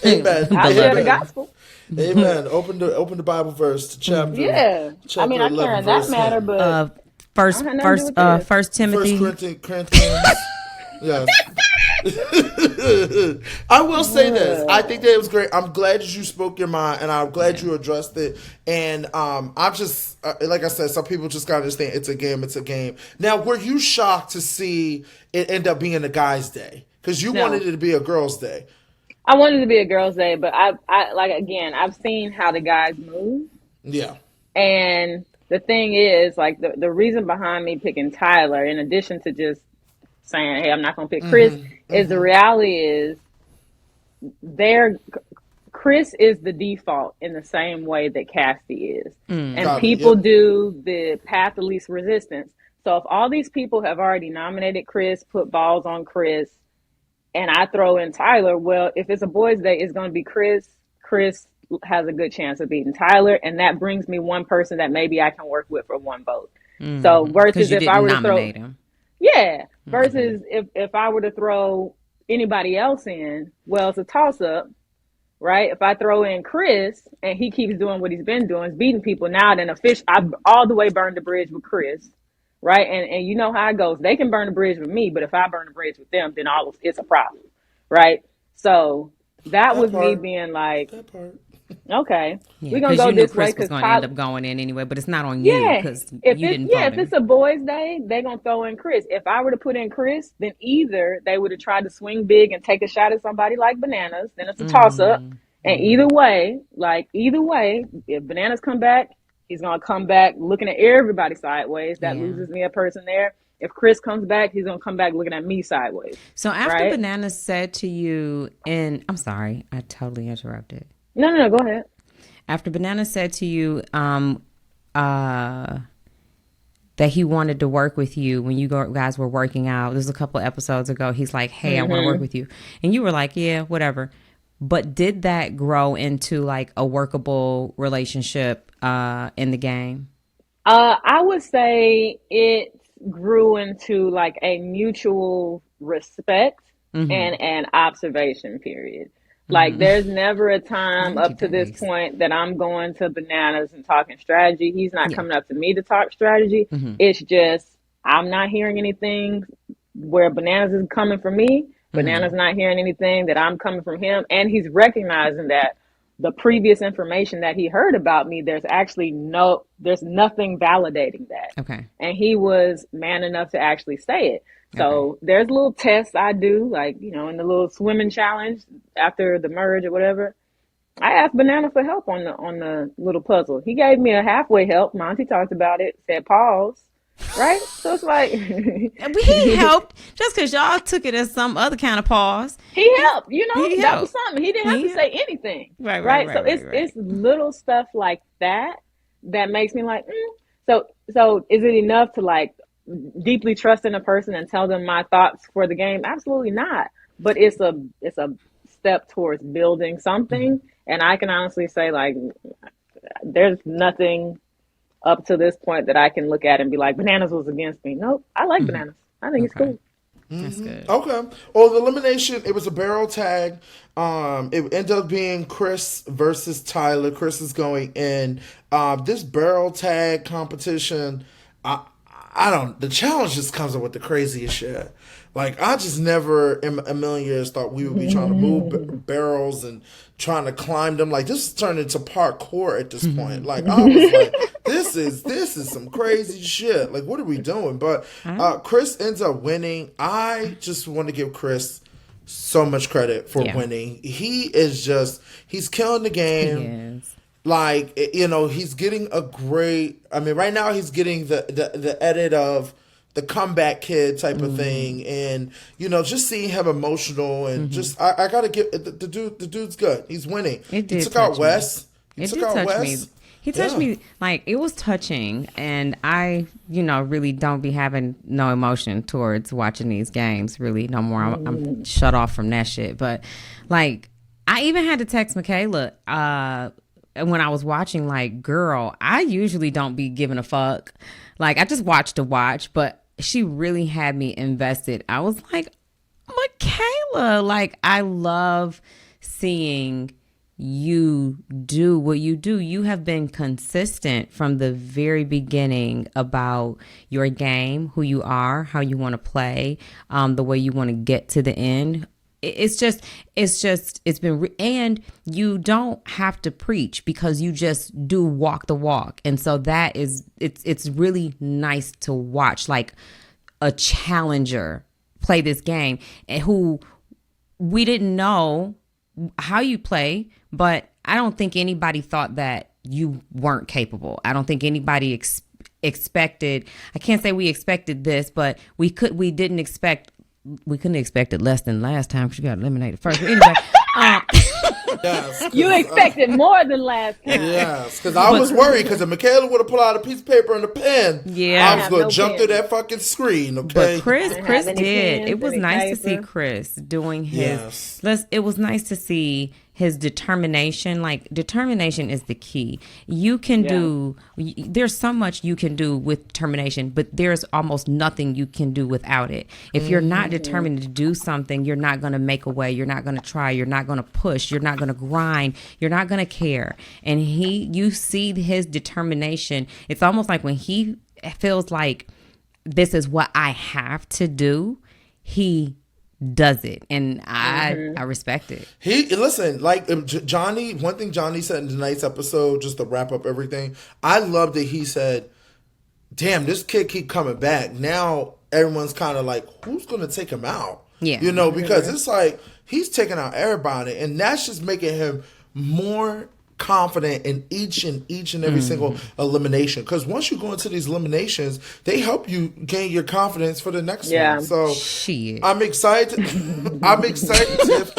Amen. I share the Beloved. Amen. gospel. Amen. Open the Bible verse to Yeah. I mean, chapter I care 11, in that verse matter, 10. but Uh, I don't have nothing to do with this. First First Timothy. Corinthians. Yes. I will say this. I think that it was great. I'm glad that you spoke your mind, and I'm glad you addressed it. And I'm just like I said, some people just gotta understand it's a game. It's a game. Now, were you shocked to see it end up being a guy's day? Because you No. wanted it to be a girl's day. I wanted it to be a girls' day, but I like again, I've seen how the guys move. Yeah. And the thing is, like the reason behind me picking Tyler, in addition to just saying, "Hey, I'm not gonna pick Chris," is the reality is there. Chris is the default in the same way that Cassie is, and Got it. people Yep. do the path of least resistance. So if all these people have already nominated Chris, put balls on Chris, and I throw in Tyler, well, if it's a boys' day, it's going to be Chris. Chris has a good chance of beating Tyler, and that brings me one person that maybe I can work with for one vote. So Because versus you if I didn't were to throw, nominate him. yeah, versus if I were to throw anybody else in, well, it's a toss up, right? If I throw in Chris and he keeps doing what he's been doing, beating people now, then I've all the way burned the bridge with Chris, right? And you know how it goes. They can burn the bridge with me, but if I burn the bridge with them, then it's a problem, right? So that That was me part. being like, That part. okay, Yeah, we're gonna because go you knew this way Chris was because going to end up going in anyway, but it's not on you yeah, because you didn't vote if it's him. a boys' day, they're gonna throw in Chris. If I were to put in Chris, then either they would have tried to swing big and take a shot at somebody like Bananas, then it's a toss up. And either way, if Bananas come back, he's gonna come back looking at everybody sideways. That Yeah. loses me a person there. If Chris comes back, he's gonna come back looking at me sideways. So after Right? Bananas said to you, and I'm sorry, I totally interrupted. No, go ahead. After Banana said to you that he wanted to work with you when you guys were working out, this was a couple episodes ago, he's like, hey, I want to work with you. And you were like, yeah, whatever. But did that grow into like a workable relationship in the game? I would say it grew into like a mutual respect and an observation period. Like there's never a time up to this Nice. point that I'm going to Bananas and talking strategy. He's not Yeah. coming up to me to talk strategy. It's just I'm not hearing anything where Bananas is coming from me. Bananas not hearing anything that I'm coming from him, and he's recognizing that the previous information that he heard about me, there's nothing validating that. Okay. And he was man enough to actually say it. So there's little tests I do, like, in the little swimming challenge after the merge or whatever. I asked Banana for help on the little puzzle. He gave me a halfway help. Monty talked about it, said pause. Right? So it's like He helped just because y'all took it as some other kind of pause. he helped, He that helped. was something. He didn't have to say anything. Right. So it's little stuff like that makes me like, So is it enough to like deeply trust in a person and tell them my thoughts for the game? Absolutely not. But it's a step towards building something. And I can honestly say, like, there's nothing up to this point that I can look at and be like, Bananas was against me. Nope. I like Bananas. I think it's cool. That's good. Okay. Well, the elimination, it was a barrel tag. It ended up being Chris versus Tyler. Chris is going in. This barrel tag competition, the challenge just comes up with the craziest shit. Like, I just never in a million years thought we would be trying to move barrels and trying to climb them. Like, this turned into parkour at this point. Like, I was like, this is some crazy shit. Like, what are we doing? But Chris ends up winning. I just want to give Chris so much credit for winning. He's killing the game. He is. Like, he's getting right now he's getting the edit of the comeback kid type of thing, and just seeing him emotional and just I gotta give the dude's good. He's winning. It did He took out touch Wes. me. It did touch me. He touched me, like, it was touching, and I, really don't be having no emotion towards watching these games, really, no more. I'm shut off from that shit. But, like, I even had to text Michaela when I was watching, like, girl, I usually don't be giving a fuck. Like, I just watch to watch, but she really had me invested. I was like, Michaela, like, I love seeing you do what you do. You have been consistent from the very beginning about your game, who you are, how you want to play, the way you want to get to the end. It's been, and you don't have to preach because you just do walk the walk. And so that is, it's really nice to watch, like, a challenger play this game, and who we didn't know how you play, but I don't think anybody thought that you weren't capable. I don't think anybody expected, I can't say we expected this, but we couldn't expect it less than last time because you got eliminated first. But anyway, Yes, you expected more than last time. Yes, because I was worried because if Michaela would have pulled out a piece of paper and a pen, I was going to jump through that fucking screen. Okay, but Chris did. pens, It was any nice to see paper. Chris doing his. It was nice to see his determination. Like, determination is the key. You can do. There's so much you can do with determination, but there's almost nothing you can do without it. If you're not determined to do something, you're not going to make a way. You're not going to try. You're not going to push. You're not going to grind. You're not going to care. And you see his determination. It's almost like when he feels like this is what I have to do, he does it, and I respect it. Listen, like Johnny. One thing Johnny said in tonight's episode, just to wrap up everything, I love that he said, "Damn, this kid keep coming back." Now everyone's kind of like, "Who's going to take him out?" Yeah, because it's like he's taking out everybody, and that's just making him more confident in each and every single elimination. Because once you go into these eliminations, they help you gain your confidence for the next one. So shit, I'm excited. I'm excited. Tiff.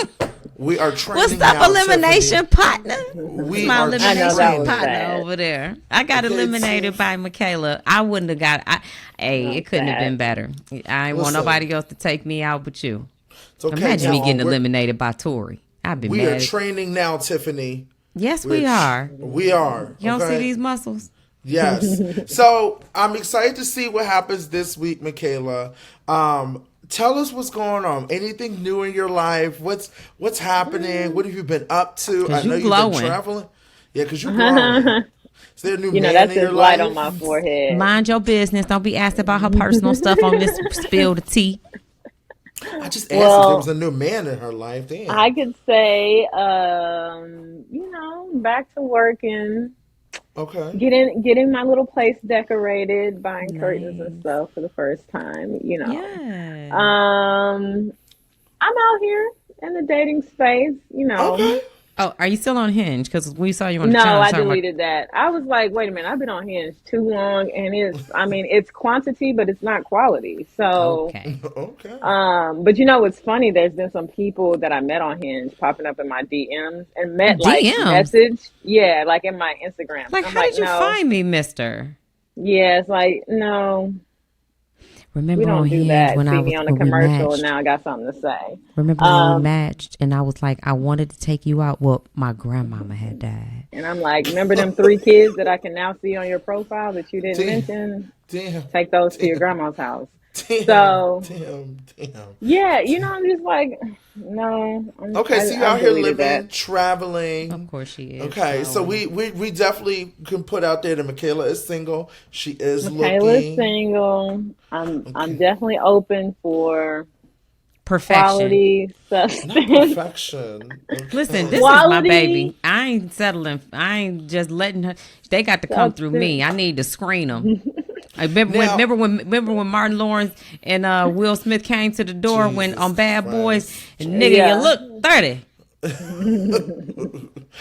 We are training. What's up, now, elimination Tiffany. partner? We my are elimination training. partner over there. I got eliminated by Michaela. I wouldn't have got. It couldn't have been better. I ain't want nobody else to take me out but you. It's okay. Imagine me Now, getting eliminated by Tori. I'd be mad. We are training now, Tiffany. Yes, we are. We are. You don't see these muscles? Yes. So I'm excited to see what happens this week, Michaela. Tell us what's going on. Anything new in your life? What's happening? What have you been up to? I Cause know you you've been glowing. traveling. Yeah, because you're glowing. Is there a new man That's in your just light on life? my forehead. Mind your business. Don't be asking about her personal stuff on this spill the tea. I just asked if there was Well, a new man in her life. I Damn. could say, back to working, Okay. getting my little place decorated, buying curtains and Nice. stuff for the first time. Yes. I'm out here in the dating space. Okay. Oh, are you still on Hinge? Because we saw you on the No, challenge I talking about. deleted that. I was like, wait a minute, I've been on Hinge too long, and it's quantity, but it's not quality. So, Okay. Okay. but what's funny? There's been some people that I met on Hinge popping up in my DMs and met like DMs. message, yeah, like in my Instagram. Like, I'm how like, did you no, find me, Mister? yeah, it's like, no, we Remember on don't do Hinge that. when See I me was on the when we commercial, and matched? now I got something to say. Remember when we Um, matched and I was like, I wanted to take you out. Well, my grandmama had died. and I'm like, remember them three kids that I can now see on your profile that you didn't Damn. mention? Damn. Take those to your Damn. grandma's house. Damn. So Damn. Damn. yeah, I'm just like, no, Okay, so you I've out here deleted living, that. Of traveling. course she is Okay, so glowing. we definitely can put out there that Michaela is single. She is Michaela's looking. single. I'm Okay. definitely open for Perfection. quality Not substance. perfection. Listen, Okay. this is my Quality baby. I ain't settling. I ain't just letting her. They got to come through me. substance. I need to screen them. I remember when, Now, Martin Lawrence and Will Smith came to the door when on Jesus Bad Boys Christ. and nigga, you Yeah. look 30.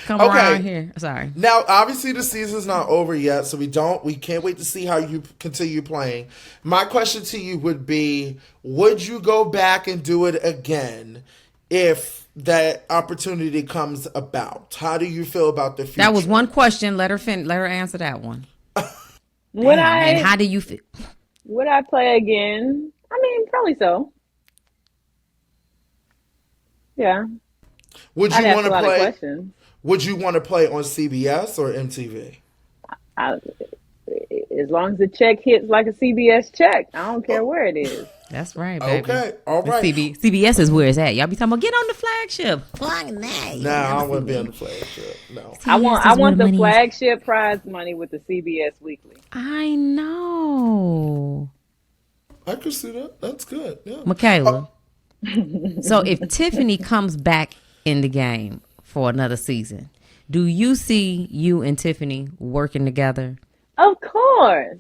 Come around Okay. here. Sorry. Now, obviously, the season's not over yet, so we can't wait to see how you continue playing. My question to you would be: would you go back and do it again if that opportunity comes about? How do you feel about the future? That was one question. Let her answer that one. Would Damn. And I how do you feel? would I play again? I mean, probably so. Yeah. Would I'd you ask want a to lot of play? questions. Would you want to play on CBS or MTV? I, as long as the check hits like a CBS check, I don't care where it is. That's right, baby. Okay, all right. CBS is where it's at. Y'all be talking about get on the flagship. Fucking that. You Nah, never I see wouldn't be on me. the flagship. No. CBS I is where want the the money is. flagship prize money with the CBS Weekly. I know. I could see that. That's good. Yeah. Michaela. So if Tiffany comes back in the game for another season, do you see you and Tiffany working together? Of course.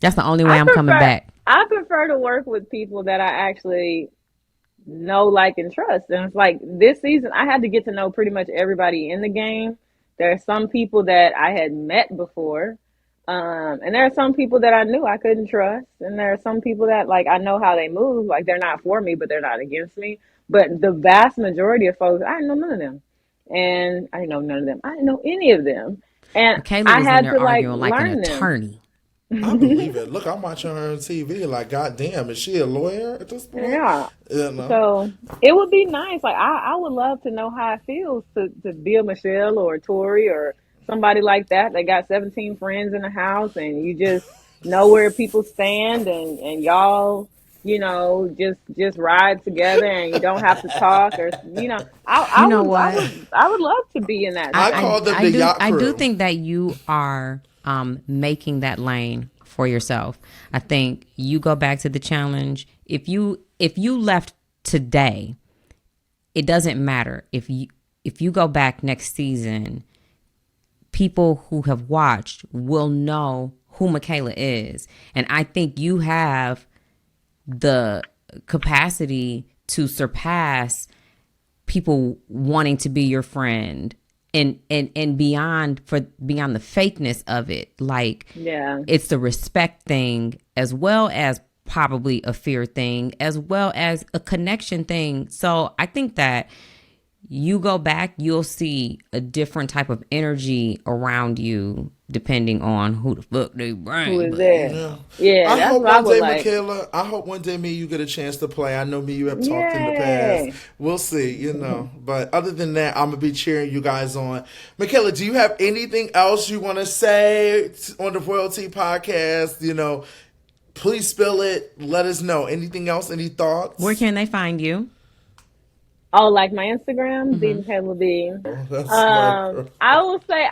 That's the only way I I'm coming prefer back. I prefer to work with people that I actually know, like, and trust. And it's like this season, I had to get to know pretty much everybody in the game. There are some people that I had met before, and there are some people that I knew I couldn't trust, and there are some people that like I know how they move. Like they're not for me, but they're not against me. But the vast majority of folks, I didn't know none of them, and I didn't know none of them. I didn't know any of them, and Michaela I was in had there to like arguing like an learn them. attorney. I believe it. Look, I'm watching her on TV. Like, goddamn, is she a lawyer at this point? Yeah. You know. So it would be nice. Like I would love to know how it feels to be a Michelle or a Tori or somebody like that. They got 17 friends in the house and you just know where people stand and y'all, just ride together and you don't have to talk or You know what? I would love to be in that I space. call them the yacht I do crew. think that you are making that lane for yourself. I think you go back to the challenge. If you left today, it doesn't matter. If you go back next season, people who have watched will know who Michaela is. And I think you have the capacity to surpass people wanting to be your friend and beyond the fakeness of it. Like Yeah. it's the respect thing as well as probably a fear thing as well as a connection thing. So I think that you go back, you'll see a different type of energy around you depending on who the fuck they bring. Who is but, there? Yeah. Yeah, I that's hope what I one would day, like. Michaela, I hope one day me and you get a chance to play. I know me and you have talked in the past. Yay. We'll see, But other than that, I'm going to be cheering you guys on. Michaela, do you have anything else you want to say on the Royalty Podcast? Please spill it. Let us know. Anything else? Any thoughts? Where can they find you? Oh, like my Instagram, the Michaela B. Oh, that's smart. I will say,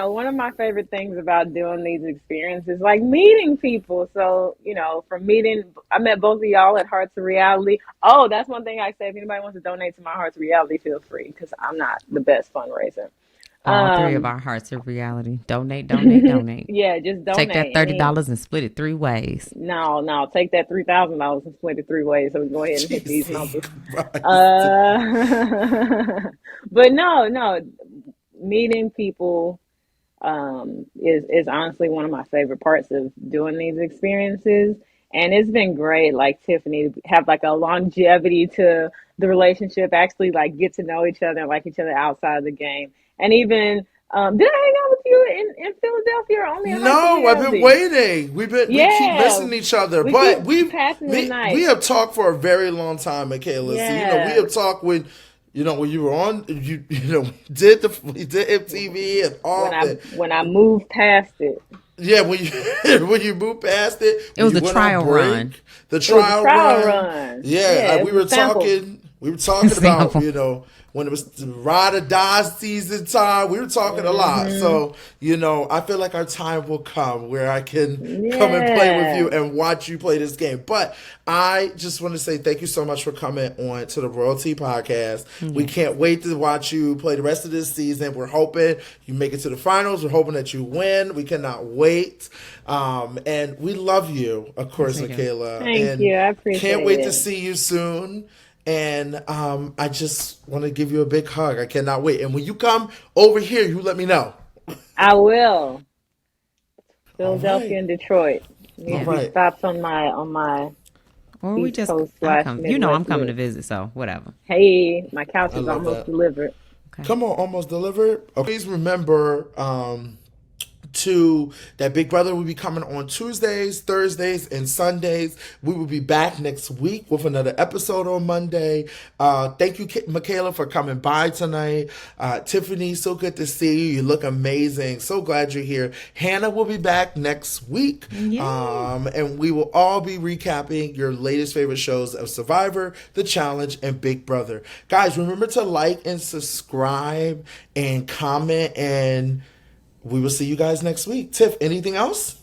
one of my favorite things about doing these experiences, like meeting people. So, I met both of y'all at Hearts of Reality. Oh, that's one thing I say. If anybody wants to donate to my Hearts of Reality, feel free, because I'm not the best fundraiser. All three of our Hearts of Reality. Donate, donate, donate. Yeah, just donate. Take that $30 and split it 3 ways. No, take that $3,000 and split it 3 ways. So we go ahead and hit these numbers. But no, meeting people is honestly one of my favorite parts of doing these experiences. And it's been great, like Tiffany, to have like a longevity to the relationship, actually like get to know each other and like each other outside of the game. And even, did I hang out with you in Philadelphia or only in No, I've been waiting. We keep missing each other, but we have talked for a very long time, Michaela. Yeah. So, we have talked when you were on, we did MTV and all that. When I moved past it. Yeah, when you moved past it, it was a trial run. The trial run. Yeah, we were talking about when it was the ride or die season time. We were talking a lot. So, I feel like our time will come where I can come and play with you and watch you play this game. But I just want to say thank you so much for coming on to the Royalty Podcast. We can't wait to watch you play the rest of this season. We're hoping you make it to the finals. We're hoping that you win. We cannot wait. And we love you, of course, Michaela. Thank you. I appreciate it. Can't wait to see you soon. And I just want to give you a big hug. I cannot wait. And when you come over here, you let me know. I will. Philadelphia and Detroit. All right. Stops on my. Or we just come. I'm coming to visit, so whatever. Hey, my couch is almost delivered. Okay. Come on, almost delivered. Okay. Please remember that Big Brother will be coming on Tuesdays, Thursdays, and Sundays. We will be back next week with another episode on Monday. Thank you, Michaela, for coming by tonight. Tiffany, so good to see you. You look amazing. So glad you're here. Hannah will be back next week. And we will all be recapping your latest favorite shows of Survivor, The Challenge, and Big Brother. Guys, remember to like and subscribe and comment, and we will see you guys next week. Tiff, anything else?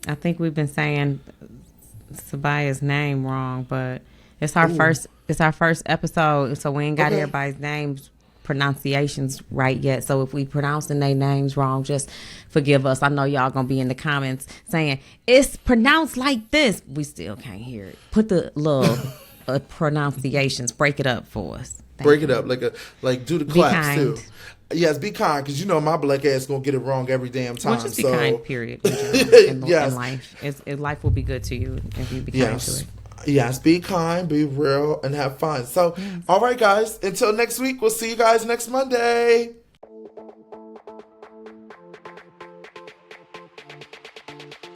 I think we've been saying Sabaya's name wrong, but it's our first episode, so we ain't got everybody's names pronunciations right yet. So if we pronouncing their names wrong, just forgive us. I know y'all gonna be in the comments saying it's pronounced like this. We still can't hear it. Put the little pronunciations, break it up for us. Break it up like do the claps too. Yes, be kind, because my black ass gonna get it wrong every damn time. Well, just be kind, period. In life, life will be good to you if you be kind to it. Yes, be kind, be real, and have fun. So, all right, guys, until next week, we'll see you guys next Monday.